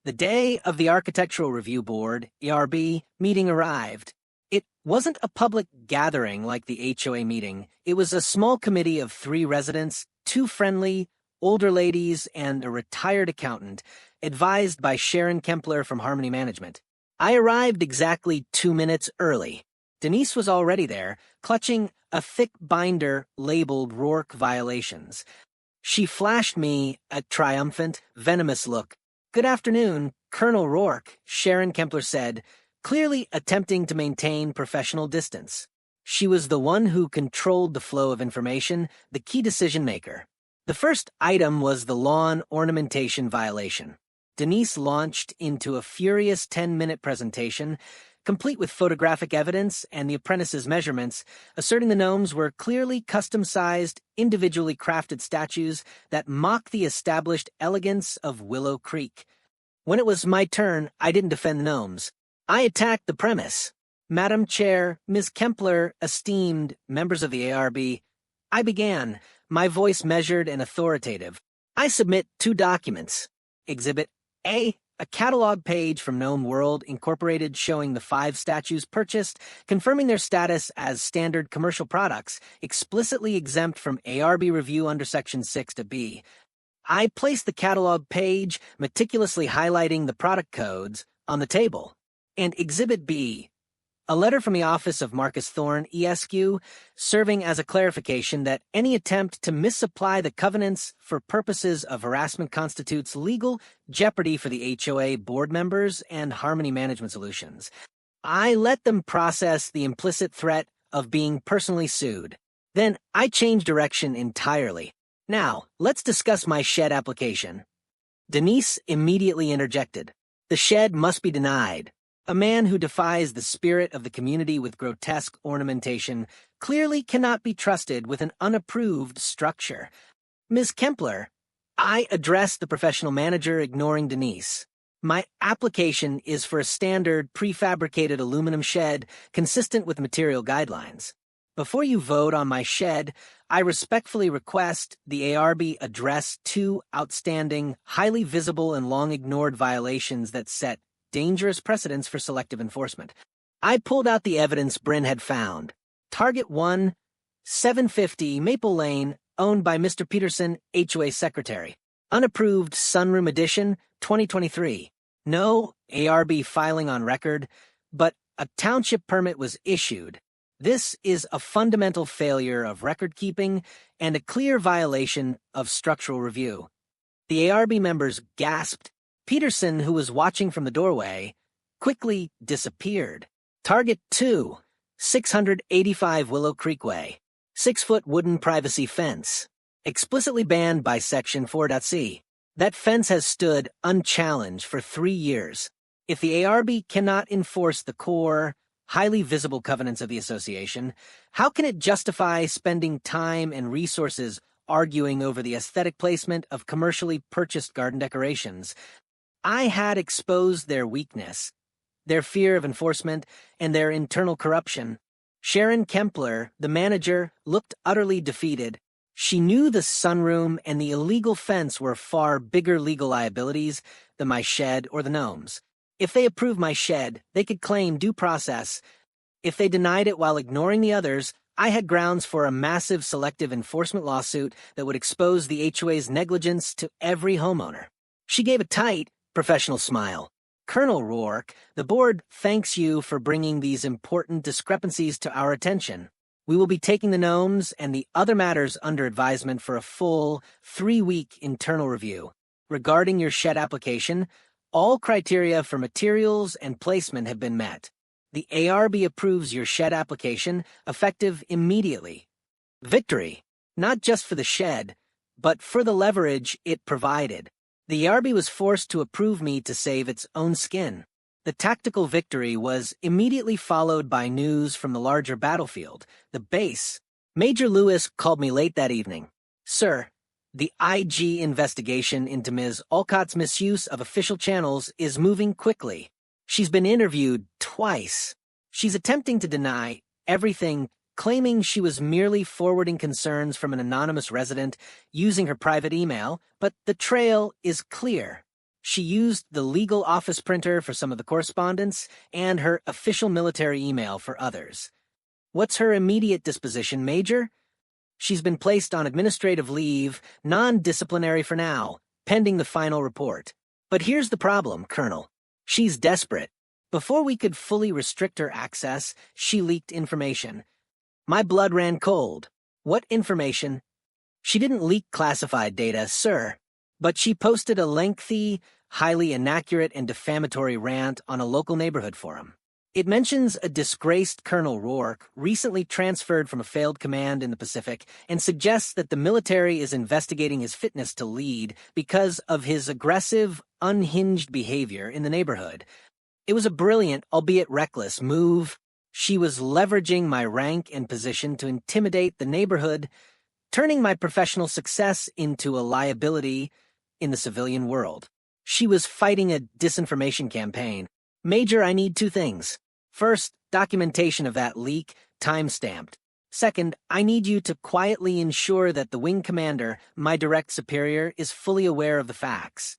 The day of the Architectural Review Board, ARB, meeting arrived. It wasn't a public gathering like the HOA meeting. It was a small committee of 3 residents, 2 friendly, older ladies, and a retired accountant, advised by Sharon Kempler from Harmony Management. I arrived exactly 2 minutes early. Denise was already there, clutching a thick binder labeled Rourke Violations. She flashed me a triumphant, venomous look. "Good afternoon, Colonel Rourke," Sharon Kempler said, clearly attempting to maintain professional distance. She was the one who controlled the flow of information, the key decision-maker. The first item was the lawn ornamentation violation. Denise launched into a furious 10-minute presentation, complete with photographic evidence and the apprentice's measurements, asserting the gnomes were clearly custom-sized, individually crafted statues that mock the established elegance of Willow Creek. When it was my turn, I didn't defend the gnomes. I attacked the premise. "Madam Chair, Ms. Kempler, esteemed members of the ARB," I began, my voice measured and authoritative. "I submit 2 documents. Exhibit A, a catalog page from Gnome World Incorporated showing the 5 statues purchased, confirming their status as standard commercial products, explicitly exempt from ARB review under Section 6 to B. I placed the catalog page, meticulously highlighting the product codes, on the table. And Exhibit B, a letter from the office of Marcus Thorne, ESQ, serving as a clarification that any attempt to misapply the covenants for purposes of harassment constitutes legal jeopardy for the HOA board members and Harmony Management Solutions. I let them process the implicit threat of being personally sued. Then I changed direction entirely. "Now, let's discuss my shed application." Denise immediately interjected. "The shed must be denied. A man who defies the spirit of the community with grotesque ornamentation clearly cannot be trusted with an unapproved structure." "Ms. Kempler," I addressed the professional manager, ignoring Denise. "My application is for a standard prefabricated aluminum shed consistent with material guidelines. Before you vote on my shed, I respectfully request the ARB address 2 outstanding, highly visible and long-ignored violations that set dangerous precedents for selective enforcement." I pulled out the evidence Bryn had found. Target 1, 750 Maple Lane, owned by Mr. Peterson, HOA Secretary. Unapproved sunroom addition, 2023. No ARB filing on record, but a township permit was issued. This is a fundamental failure of record-keeping and a clear violation of structural review. The ARB members gasped. Peterson, who was watching from the doorway, quickly disappeared. Target 2, 685 Willow Creek Way. 6-foot wooden privacy fence. Explicitly banned by Section 4.c. That fence has stood unchallenged for 3 years. If the ARB cannot enforce the core, highly visible covenants of the association, how can it justify spending time and resources arguing over the aesthetic placement of commercially purchased garden decorations? I had exposed their weakness, their fear of enforcement, and their internal corruption. Sharon Kempler, the manager, looked utterly defeated. She knew the sunroom and the illegal fence were far bigger legal liabilities than my shed or the gnomes. If they approved my shed, they could claim due process. If they denied it while ignoring the others, I had grounds for a massive selective enforcement lawsuit that would expose the HOA's negligence to every homeowner. She gave a tight, professional smile. "Colonel Rourke, the board thanks you for bringing these important discrepancies to our attention. We will be taking the gnomes and the other matters under advisement for a full 3-week internal review. Regarding your shed application, all criteria for materials and placement have been met. The ARB approves your shed application, effective immediately. Victory, not just for the shed, but for the leverage it provided. The ARB was forced to approve me to save its own skin. The tactical victory was immediately followed by news from the larger battlefield, the base. Major Lewis called me late that evening. Sir, the IG investigation into Ms. Olcott's misuse of official channels is moving quickly. She's been interviewed twice. She's attempting to deny everything, claiming she was merely forwarding concerns from an anonymous resident using her private email, but the trail is clear. She used the legal office printer for some of the correspondence and her official military email for others. What's her immediate disposition, Major? She's been placed on administrative leave, non-disciplinary for now, pending the final report. But here's the problem, Colonel. She's desperate. Before we could fully restrict her access, she leaked information. My blood ran cold. What information? She didn't leak classified data, sir, but she posted a lengthy, highly inaccurate and defamatory rant on a local neighborhood forum. It mentions a disgraced Colonel Rourke, recently transferred from a failed command in the Pacific, and suggests that the military is investigating his fitness to lead because of his aggressive, unhinged behavior in the neighborhood. It was a brilliant, albeit reckless, move. She was leveraging my rank and position to intimidate the neighborhood, turning my professional success into a liability in the civilian world. She was fighting a disinformation campaign. Major, I need two things. First, documentation of that leak, time-stamped. Second, I need you to quietly ensure that the wing commander, my direct superior, is fully aware of the facts.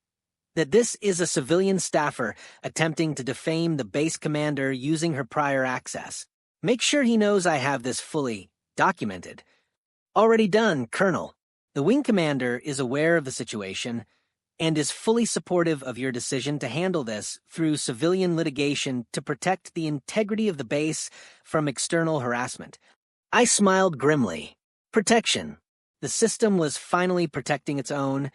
That this is a civilian staffer attempting to defame the base commander using her prior access. Make sure he knows I have this fully documented. Already done, Colonel. The wing commander is aware of the situation and is fully supportive of your decision to handle this through civilian litigation to protect the integrity of the base from external harassment. I smiled grimly. Protection. The system was finally protecting its own,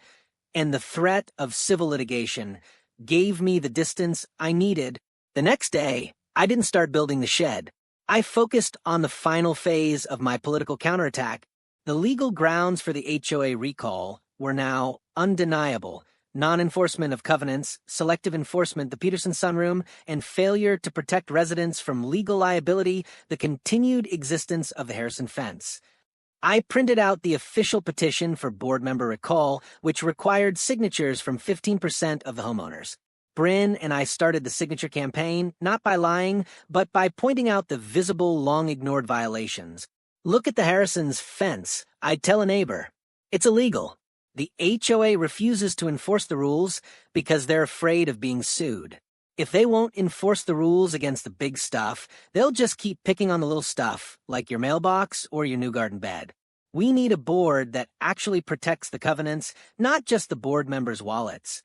and the threat of civil litigation gave me the distance I needed. The next day, I didn't start building the shed. I focused on the final phase of my political counterattack. The legal grounds for the HOA recall were now undeniable: non-enforcement of covenants, selective enforcement, the Peterson sunroom, and failure to protect residents from legal liability, the continued existence of the Harrison fence. I printed out the official petition for board member recall, which required signatures from 15% of the homeowners. Bryn and I started the signature campaign, not by lying, but by pointing out the visible, long-ignored violations. Look at the Harrisons' fence, I'd tell a neighbor. It's illegal. The HOA refuses to enforce the rules because they're afraid of being sued. If they won't enforce the rules against the big stuff, they'll just keep picking on the little stuff, like your mailbox or your new garden bed. We need a board that actually protects the covenants, not just the board members' wallets.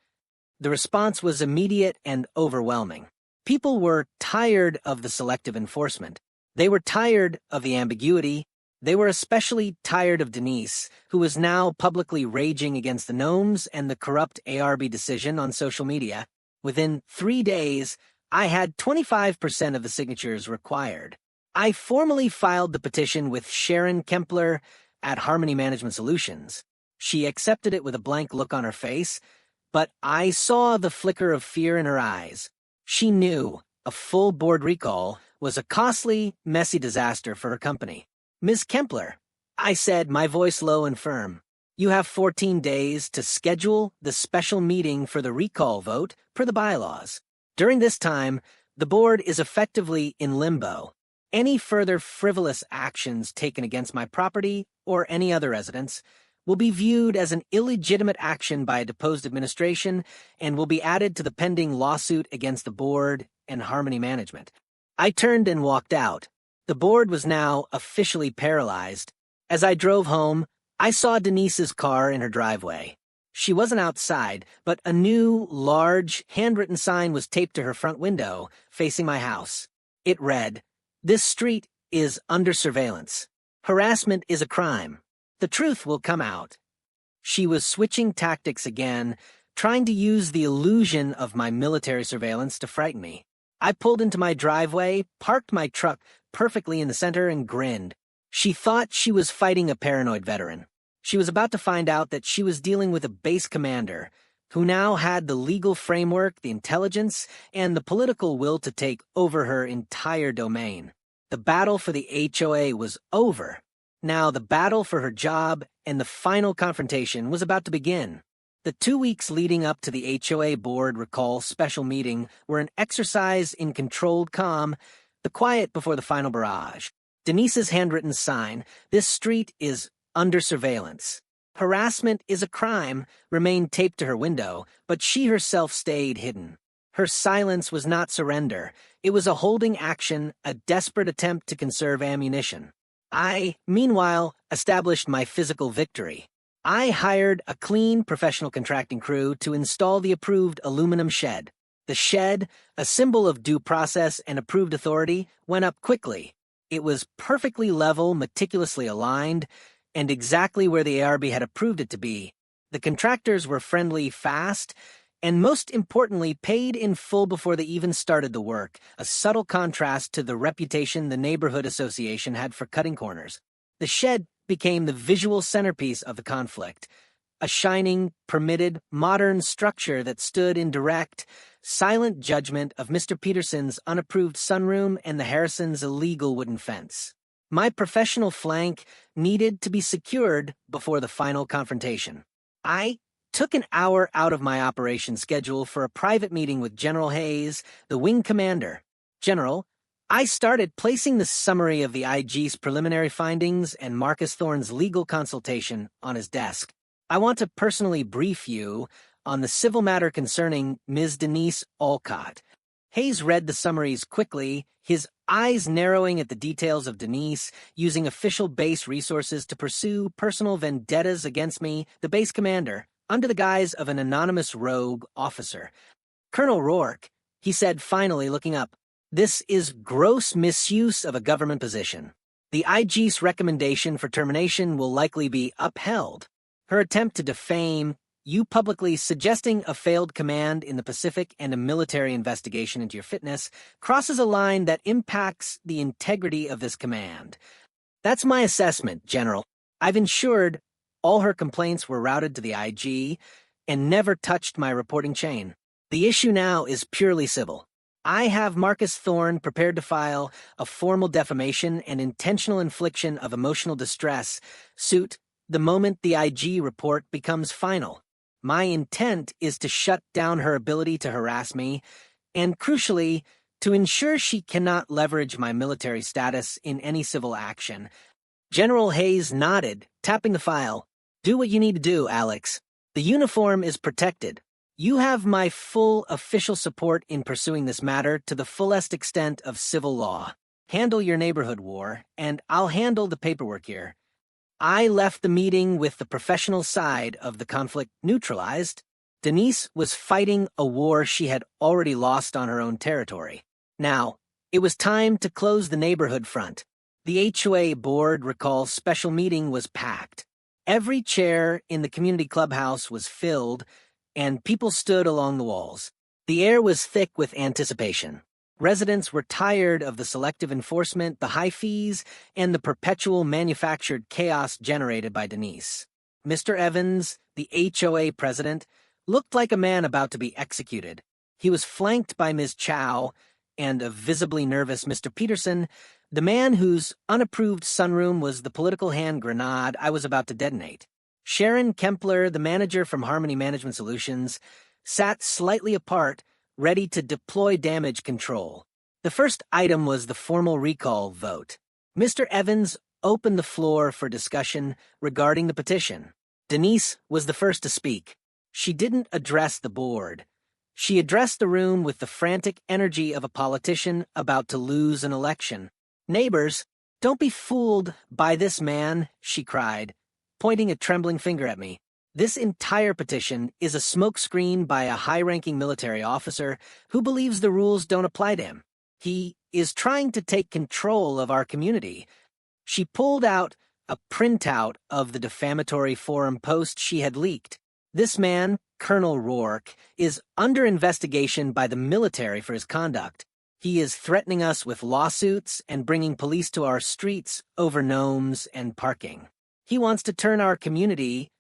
The response was immediate and overwhelming. People were tired of the selective enforcement. They were tired of the ambiguity. They were especially tired of Denise, who was now publicly raging against the Gnomes and the corrupt ARB decision on social media. Within 3 days, I had 25% of the signatures required. I formally filed the petition with Sharon Kempler at Harmony Management Solutions. She accepted it with a blank look on her face, but I saw the flicker of fear in her eyes. She knew a full board recall was a costly, messy disaster for her company. Ms. Kempler, I said, my voice low and firm, you have 14 days to schedule the special meeting for the recall vote per the bylaws. During this time, the board is effectively in limbo. Any further frivolous actions taken against my property or any other residents will be viewed as an illegitimate action by a deposed administration and will be added to the pending lawsuit against the board and Harmony Management. I turned and walked out. The board was now officially paralyzed. As I drove home, I saw Denise's car in her driveway. She wasn't outside, but a new, large, handwritten sign was taped to her front window, facing my house. It read, "This street is under surveillance. Harassment is a crime. The truth will come out." She was switching tactics again, trying to use the illusion of my military surveillance to frighten me. I pulled into my driveway, parked my truck perfectly in the center, and grinned. She thought she was fighting a paranoid veteran. She was about to find out that she was dealing with a base commander who now had the legal framework, the intelligence, and the political will to take over her entire domain. The battle for the HOA was over. Now the battle for her job and the final confrontation was about to begin. The 2 weeks leading up to the HOA board recall special meeting were an exercise in controlled calm, The quiet before the final barrage. Denise's handwritten sign, "This street is under surveillance. Harassment is a crime," remained taped to her window, but she herself stayed hidden. Her silence was not surrender. It was a holding action, a desperate attempt to conserve ammunition. I, meanwhile, established my physical victory. I hired a clean, professional contracting crew to install the approved aluminum shed. The shed, a symbol of due process and approved authority, went up quickly. It was perfectly level, meticulously aligned, and exactly where the ARB had approved it to be. The contractors were friendly fast, and most importantly, paid in full before they even started the work, a subtle contrast to the reputation the neighborhood association had for cutting corners. The shed became the visual centerpiece of the conflict, a shining, permitted, modern structure that stood in direct, silent judgment of Mr. Peterson's unapproved sunroom and the Harrisons' illegal wooden fence. My professional flank needed to be secured before the final confrontation. I took an hour out of my operation schedule for a private meeting with General Hayes, the wing commander. "General, I started placing the summary of the IG's preliminary findings and Marcus Thorne's legal consultation on his desk. I want to personally brief you on the civil matter concerning Ms. Denise Olcott." Hayes read the summaries quickly, his eyes narrowing at the details of Denise, using official base resources to pursue personal vendettas against me, the base commander, under the guise of an anonymous rogue officer. "Colonel Rourke," he said finally, looking up, "this is gross misuse of a government position. The IG's recommendation for termination will likely be upheld. Her attempt to defame you publicly, suggesting a failed command in the Pacific and a military investigation into your fitness, crosses a line that impacts the integrity of this command. That's my assessment, General. I've ensured all her complaints were routed to the IG and never touched my reporting chain. The issue now is purely civil. I have Marcus Thorne prepared to file a formal defamation and intentional infliction of emotional distress suit the moment the IG report becomes final. My intent is to shut down her ability to harass me, and crucially, to ensure she cannot leverage my military status in any civil action." General Hayes nodded, tapping the file. "Do what you need to do, Alex. The uniform is protected. You have my full official support in pursuing this matter to the fullest extent of civil law. Handle your neighborhood war, and I'll handle the paperwork here." I left the meeting with the professional side of the conflict neutralized. Denise was fighting a war she had already lost on her own territory. Now, it was time to close the neighborhood front. The HOA board recall special meeting was packed. Every chair in the community clubhouse was filled, and people stood along the walls. The air was thick with anticipation. Residents were tired of the selective enforcement, the high fees, and the perpetual manufactured chaos generated by Denise. Mr. Evans, the HOA president, looked like a man about to be executed. He was flanked by Ms. Chow and a visibly nervous Mr. Peterson, the man whose unapproved sunroom was the political hand grenade I was about to detonate. Sharon Kempler, the manager from Harmony Management Solutions, sat slightly apart, ready to deploy damage control. The first item was the formal recall vote. Mr. Evans opened the floor for discussion regarding the petition. Denise was the first to speak. She didn't address the board. She addressed the room with the frantic energy of a politician about to lose an election. "Neighbors, don't be fooled by this man," she cried, pointing a trembling finger at me. "This entire petition is a smokescreen by a high-ranking military officer who believes the rules don't apply to him. He is trying to take control of our community." She pulled out a printout of the defamatory forum post she had leaked. "This man, Colonel Rourke, is under investigation by the military for his conduct. He is threatening us with lawsuits and bringing police to our streets over gnomes and parking. He wants to turn our community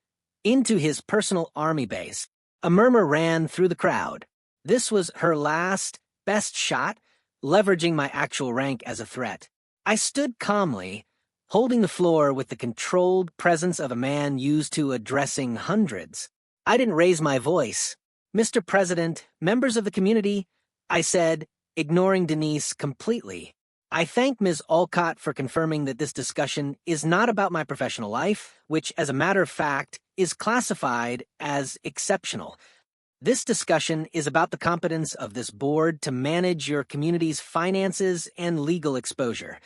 into his personal army base." A murmur ran through the crowd. This was her last, best shot, leveraging my actual rank as a threat. I stood calmly, holding the floor with the controlled presence of a man used to addressing hundreds. I didn't raise my voice. "Mr. President, members of the community," I said, ignoring Denise completely. I thank Ms. Alcott for confirming that this discussion is not about my professional life, which, as a matter of fact, is classified as exceptional. This discussion is about the competence of this board to manage your community's finances and legal exposure.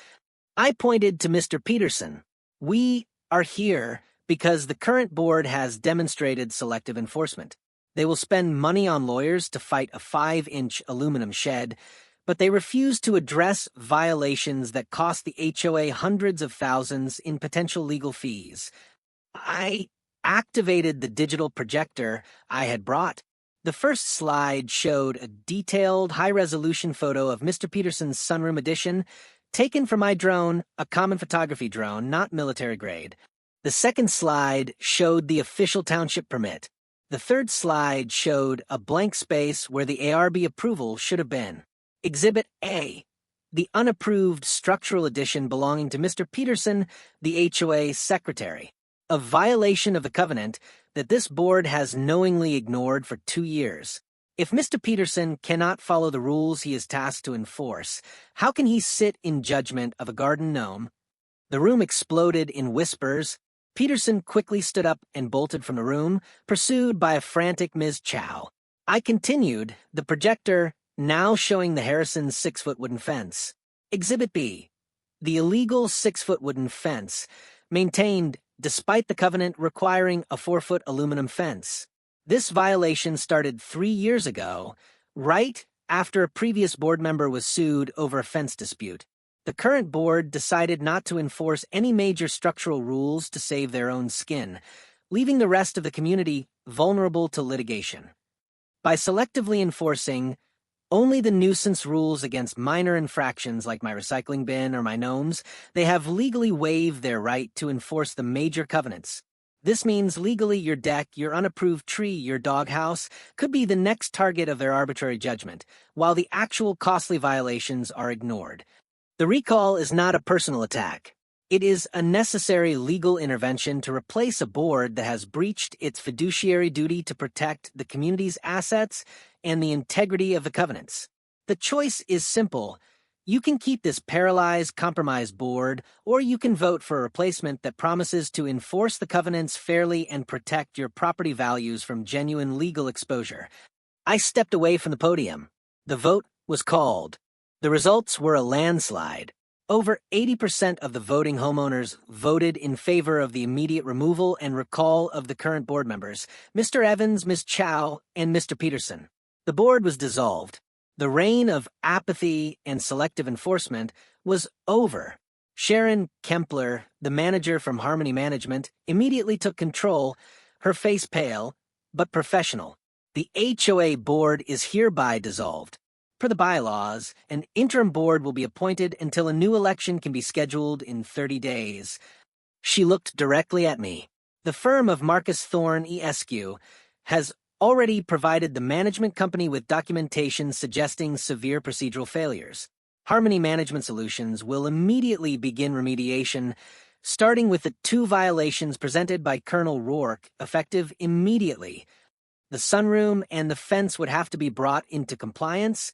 I pointed to Mr. Peterson. We are here because the current board has demonstrated selective enforcement. They will spend money on lawyers to fight a 5-inch aluminum shed, but they refuse to address violations that cost the HOA hundreds of thousands in potential legal fees. I activated the digital projector I had brought. The first slide showed a detailed, high-resolution photo of Mr. Peterson's sunroom addition, taken from my drone, a common photography drone, not military grade. The second slide showed the official township permit. The third slide showed a blank space where the ARB approval should have been. Exhibit A, the unapproved structural addition belonging to Mr. Peterson, the HOA secretary, a violation of the covenant that this board has knowingly ignored for 2 years. If Mr. Peterson cannot follow the rules he is tasked to enforce, how can he sit in judgment of a garden gnome? The room exploded in whispers. Peterson quickly stood up and bolted from the room, pursued by a frantic Ms. Chow. I continued, the projector now showing the Harrison's 6-foot wooden fence. Exhibit B, the illegal 6-foot wooden fence, maintained despite the covenant requiring a 4-foot aluminum fence. This violation started 3 years ago, right after a previous board member was sued over a fence dispute. The current board decided not to enforce any major structural rules to save their own skin, leaving the rest of the community vulnerable to litigation. By selectively enforcing only the nuisance rules against minor infractions like my recycling bin or my gnomes, they have legally waived their right to enforce the major covenants. This means legally your deck, your unapproved tree, your doghouse could be the next target of their arbitrary judgment, while the actual costly violations are ignored. The recall is not a personal attack. It is a necessary legal intervention to replace a board that has breached its fiduciary duty to protect the community's assets and the integrity of the covenants. The choice is simple. You can keep this paralyzed, compromised board, or you can vote for a replacement that promises to enforce the covenants fairly and protect your property values from genuine legal exposure. I stepped away from the podium. The vote was called. The results were a landslide. Over 80% of the voting homeowners voted in favor of the immediate removal and recall of the current board members, Mr. Evans, Ms. Chow, and Mr. Peterson. The board was dissolved. The reign of apathy and selective enforcement was over. Sharon Kempler, the manager from Harmony Management, immediately took control, her face pale, but professional. The HOA board is hereby dissolved. Per the bylaws, an interim board will be appointed until a new election can be scheduled in 30 days. She looked directly at me. The firm of Marcus Thorne Esq has already provided the management company with documentation suggesting severe procedural failures. Harmony Management Solutions will immediately begin remediation, starting with the 2 violations presented by Colonel Rourke, effective immediately. The sunroom and the fence would have to be brought into compliance,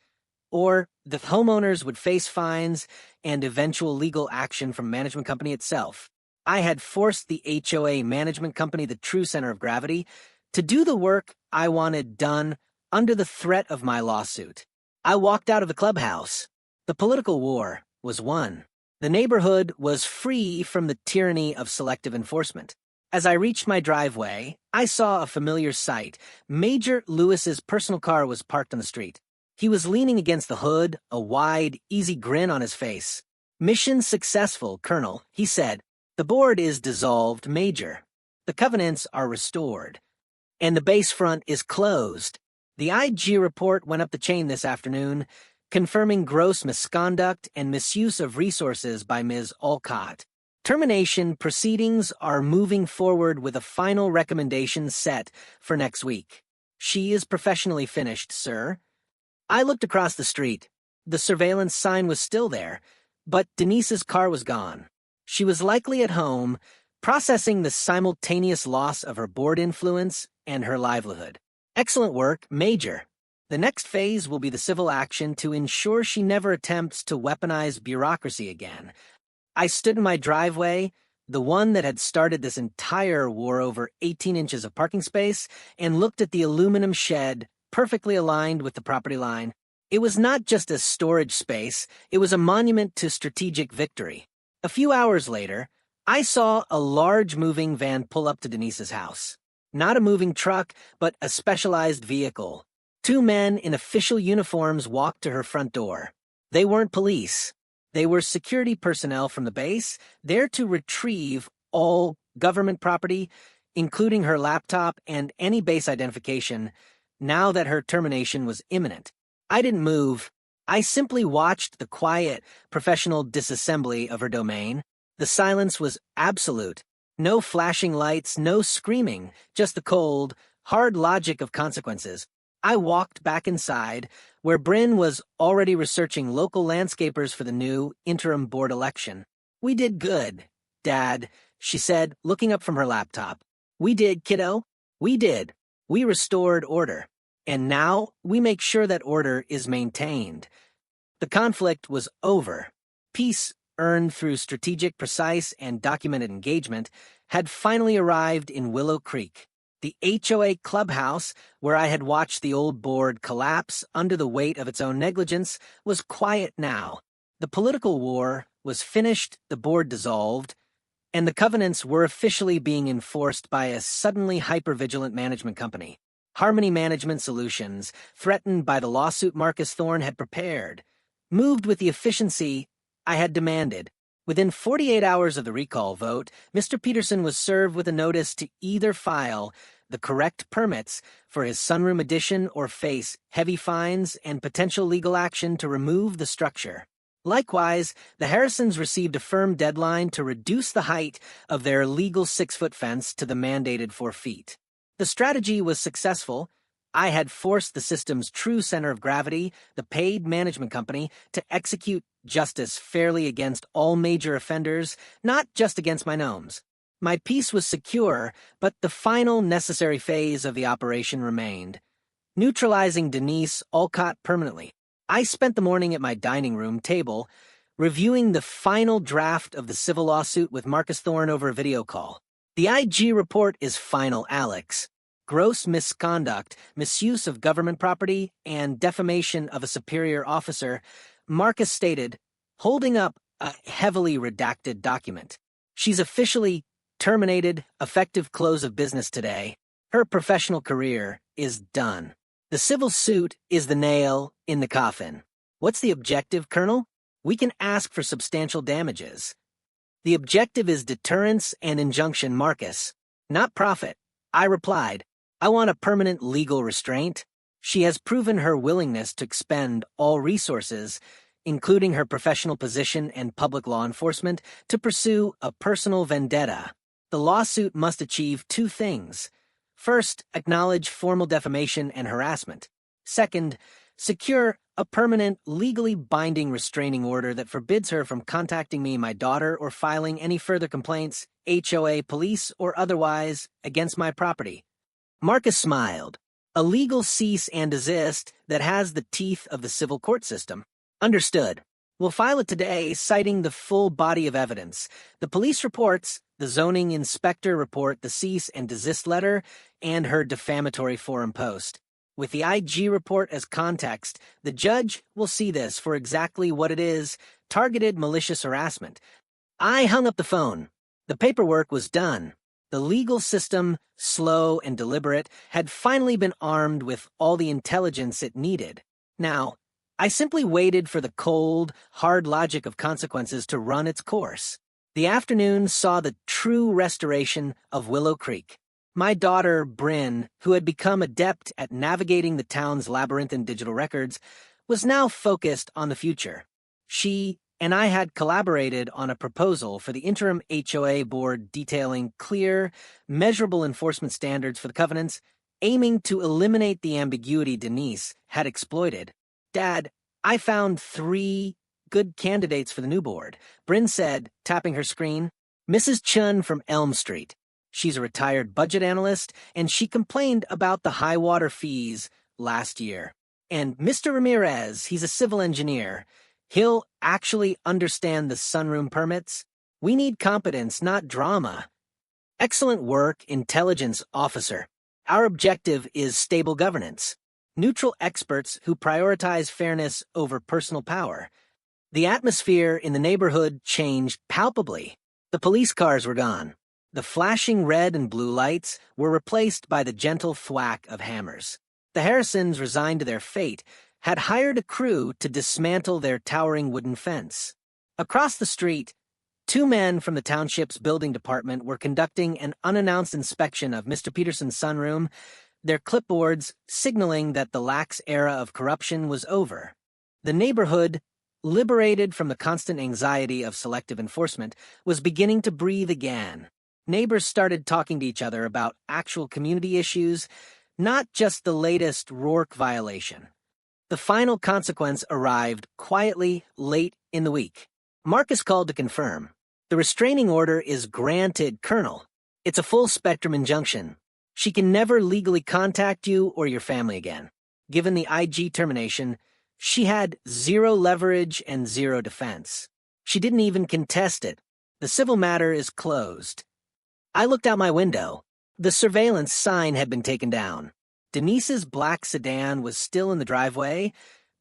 or the homeowners would face fines and eventual legal action from management company itself. I had forced the HOA management company, the true center of gravity, to do the work I wanted done under the threat of my lawsuit. I walked out of the clubhouse. The political war was won. The neighborhood was free from the tyranny of selective enforcement. As I reached my driveway, I saw a familiar sight. Major Lewis's personal car was parked on the street. He was leaning against the hood, a wide, easy grin on his face. "Mission successful, Colonel," he said. "The board is dissolved, Major. The covenants are restored. And the base front is closed." The IG report went up the chain this afternoon, confirming gross misconduct and misuse of resources by Ms. Alcott. Termination proceedings are moving forward with a final recommendation set for next week. She is professionally finished, sir. I looked across the street. The surveillance sign was still there, but Denise's car was gone. She was likely at home, processing the simultaneous loss of her board influence and her livelihood. "Excellent work, Major." The next phase will be the civil action to ensure she never attempts to weaponize bureaucracy again. I stood in my driveway, the one that had started this entire war over 18 inches of parking space, and looked at the aluminum shed, perfectly aligned with the property line. It was not just a storage space, it was a monument to strategic victory. A few hours later, I saw a large moving van pull up to Denise's house. Not a moving truck, but a specialized vehicle. 2 men in official uniforms walked to her front door. They weren't police. They were security personnel from the base, there to retrieve all government property, including her laptop and any base identification, now that her termination was imminent. I didn't move. I simply watched the quiet, professional disassembly of her domain. The silence was absolute. No flashing lights, no screaming, just the cold, hard logic of consequences. I walked back inside, where Bryn was already researching local landscapers for the new interim board election. "We did good, Dad," she said, looking up from her laptop. "We did, kiddo. We did. We restored order. And now we make sure that order is maintained." The conflict was over. Peace, earned through strategic, precise, and documented engagement, had finally arrived in Willow Creek. The HOA clubhouse, where I had watched the old board collapse under the weight of its own negligence, was quiet now. The political war was finished, the board dissolved, and the covenants were officially being enforced by a suddenly hyper-vigilant management company. Harmony Management Solutions, threatened by the lawsuit Marcus Thorne had prepared, moved with the efficiency I had demanded. Within 48 hours of the recall vote, Mr. Peterson was served with a notice to either file the correct permits for his sunroom addition or face heavy fines and potential legal action to remove the structure. Likewise, the Harrisons received a firm deadline to reduce the height of their legal 6-foot fence to the mandated 4 feet. The strategy was successful. I had forced the system's true center of gravity, the paid management company, to execute justice fairly against all major offenders, not just against my gnomes. My peace was secure, but the final necessary phase of the operation remained. Neutralizing Denise Olcott permanently. I spent the morning at my dining room table, reviewing the final draft of the civil lawsuit with Marcus Thorne over a video call. The IG report is final, Alex. Gross misconduct, misuse of government property, and defamation of a superior officer, Marcus stated, holding up a heavily redacted document. She's officially terminated, effective close of business today. Her professional career is done. The civil suit is the nail in the coffin. What's the objective, Colonel? We can ask for substantial damages. The objective is deterrence and injunction, Marcus, not profit. I replied, I want a permanent legal restraint. She has proven her willingness to expend all resources, including her professional position and public law enforcement, to pursue a personal vendetta. The lawsuit must achieve 2 things. First, acknowledge formal defamation and harassment. Second, secure a permanent, legally binding restraining order that forbids her from contacting me, my daughter, or filing any further complaints, HOA, police, or otherwise, against my property. Marcus smiled. A legal cease and desist that has the teeth of the civil court system. Understood. We'll file it today, citing the full body of evidence. The police reports, the zoning inspector report, the cease and desist letter, and her defamatory forum post. With the IG report as context, the judge will see this for exactly what it is, targeted malicious harassment. I hung up the phone. The paperwork was done. The legal system, slow and deliberate, had finally been armed with all the intelligence it needed. Now, I simply waited for the cold, hard logic of consequences to run its course. The afternoon saw the true restoration of Willow Creek. My daughter, Bryn, who had become adept at navigating the town's labyrinthine digital records, was now focused on the future. She and I had collaborated on a proposal for the interim HOA board detailing clear, measurable enforcement standards for the covenants, aiming to eliminate the ambiguity Denise had exploited. Dad, I found 3 good candidates for the new board, Bryn said, tapping her screen. Mrs. Chun from Elm Street. She's a retired budget analyst, and she complained about the high water fees last year. And Mr. Ramirez, he's a civil engineer. He'll actually understand the sunroom permits. We need competence, not drama. Excellent work, intelligence officer. Our objective is stable governance. Neutral experts who prioritize fairness over personal power. The atmosphere in the neighborhood changed palpably. The police cars were gone. The flashing red and blue lights were replaced by the gentle thwack of hammers. The Harrisons, resigned to their fate, had hired a crew to dismantle their towering wooden fence. Across the street, 2 men from the township's building department were conducting an unannounced inspection of Mr. Peterson's sunroom, their clipboards signaling that the lax era of corruption was over. The neighborhood, liberated from the constant anxiety of selective enforcement, was beginning to breathe again. Neighbors started talking to each other about actual community issues, not just the latest Rourke violation. The final consequence arrived quietly late in the week. Marcus called to confirm. The restraining order is granted, Colonel. It's a full-spectrum injunction. She can never legally contact you or your family again. Given the IG termination, she had 0 leverage and 0 defense. She didn't even contest it. The civil matter is closed. I looked out my window. The surveillance sign had been taken down. Denise's black sedan was still in the driveway,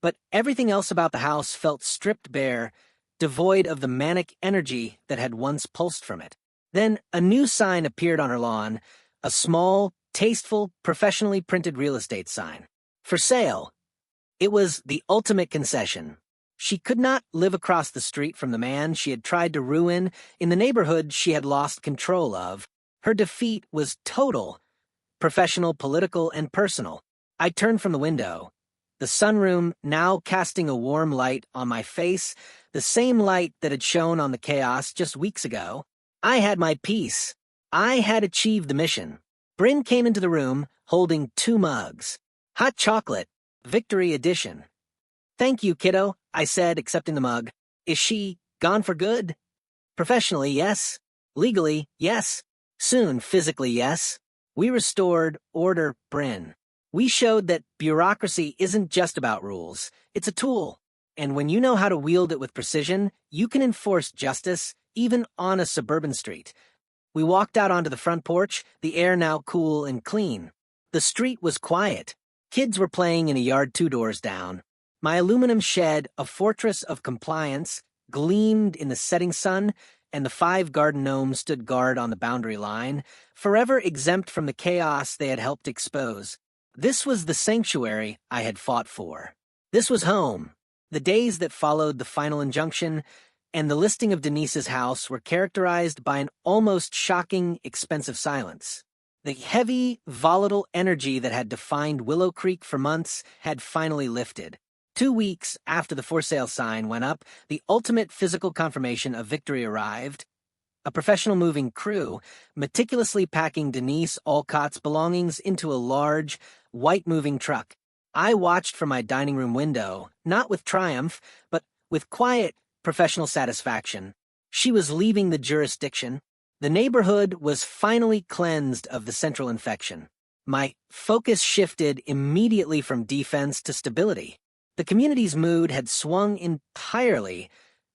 but everything else about the house felt stripped bare, devoid of the manic energy that had once pulsed from it. Then a new sign appeared on her lawn, a small, tasteful, professionally printed real estate sign. For sale. It was the ultimate concession. She could not live across the street from the man she had tried to ruin in the neighborhood she had lost control of. Her defeat was total. Professional, political, and personal. I turned from the window. The sunroom now casting a warm light on my face, the same light that had shone on the chaos just weeks ago. I had my peace. I had achieved the mission. Bryn came into the room, holding 2 mugs. Hot chocolate, Victory Edition. Thank you, kiddo, I said, accepting the mug. Is she gone for good? Professionally, yes. Legally, yes. Soon, physically, yes. We restored order, Bryn. We showed that bureaucracy isn't just about rules. It's a tool. And when you know how to wield it with precision, you can enforce justice, even on a suburban street. We walked out onto the front porch, the air now cool and clean. The street was quiet. Kids were playing in a yard 2 doors down. My aluminum shed, a fortress of compliance, gleamed in the setting sun, and the 5 garden gnomes stood guard on the boundary line, forever exempt from the chaos they had helped expose. This was the sanctuary I had fought for. This was home. The days that followed the final injunction and the listing of Denise's house were characterized by an almost shocking, expensive silence. The heavy, volatile energy that had defined Willow Creek for months had finally lifted. 2 weeks after the for sale sign went up, the ultimate physical confirmation of victory arrived. A professional moving crew, meticulously packing Denise Alcott's belongings into a large, white moving truck. I watched from my dining room window, not with triumph, but with quiet, professional satisfaction. She was leaving the jurisdiction. The neighborhood was finally cleansed of the central infection. My focus shifted immediately from defense to stability. The community's mood had swung entirely.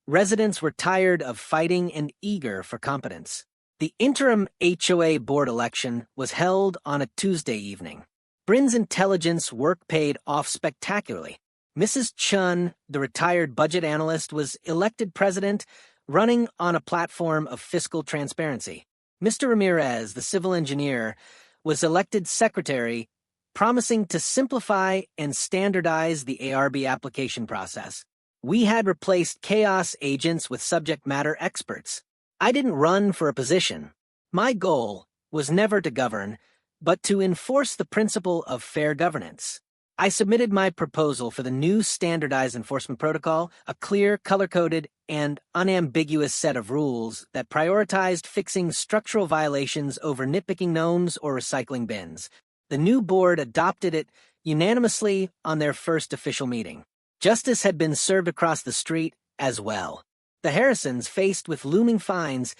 Residents were tired of fighting and eager for competence. The interim HOA board election was held on a Tuesday evening. Bryn's intelligence work paid off spectacularly. Mrs. Chun, the retired budget analyst, was elected president, running on a platform of fiscal transparency. Mr. Ramirez, the civil engineer, was elected secretary, promising to simplify and standardize the ARB application process. We had replaced chaos agents with subject matter experts. I didn't run for a position. My goal was never to govern, but to enforce the principle of fair governance. I submitted my proposal for the new standardized enforcement protocol, a clear, color-coded, and unambiguous set of rules that prioritized fixing structural violations over nitpicking gnomes or recycling bins. The new board adopted it unanimously on their first official meeting. Justice had been served across the street as well. The Harrisons, faced with looming fines,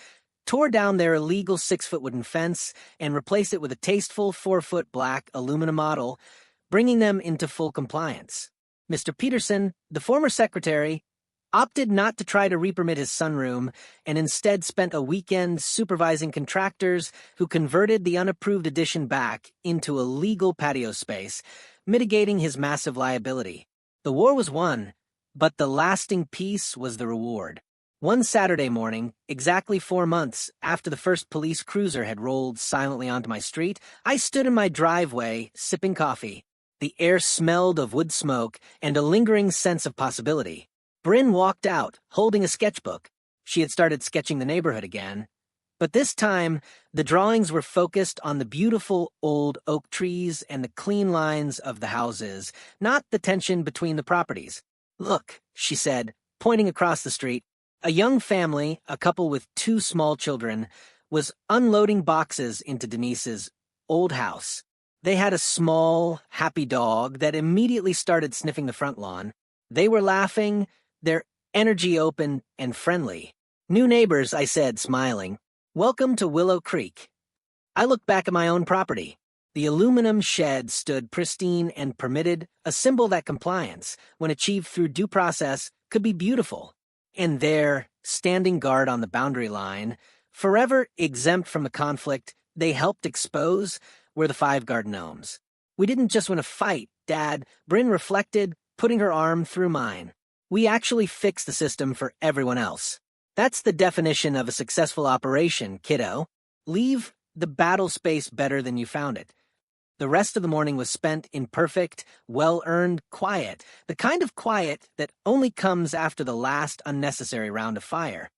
tore down their illegal 6-foot wooden fence and replaced it with a tasteful 4-foot black aluminum model, bringing them into full compliance. Mr. Peterson, the former secretary, opted not to try to repermit his sunroom and instead spent a weekend supervising contractors who converted the unapproved addition back into a legal patio space, mitigating his massive liability. The war was won, but the lasting peace was the reward. One Saturday morning, exactly 4 months after the first police cruiser had rolled silently onto my street, I stood in my driveway, sipping coffee. The air smelled of wood smoke and a lingering sense of possibility. Bryn walked out, holding a sketchbook. She had started sketching the neighborhood again. But this time, the drawings were focused on the beautiful old oak trees and the clean lines of the houses, not the tension between the properties. "Look," she said, pointing across the street. A young family, a couple with 2 small children, was unloading boxes into Denise's old house. They had a small, happy dog that immediately started sniffing the front lawn. They were laughing, their energy open and friendly. "New neighbors," I said, smiling. "Welcome to Willow Creek." I looked back at my own property. The aluminum shed stood pristine and permitted, a symbol that compliance, when achieved through due process, could be beautiful. And there, standing guard on the boundary line, forever exempt from the conflict they helped expose, were the 5 guard gnomes. "We didn't just win a fight, Dad," Bryn reflected, putting her arm through mine. "We actually fixed the system for everyone else. That's the definition of a successful operation, kiddo. Leave the battle space better than you found it." The rest of the morning was spent in perfect, well-earned quiet, the kind of quiet that only comes after the last unnecessary round of fire.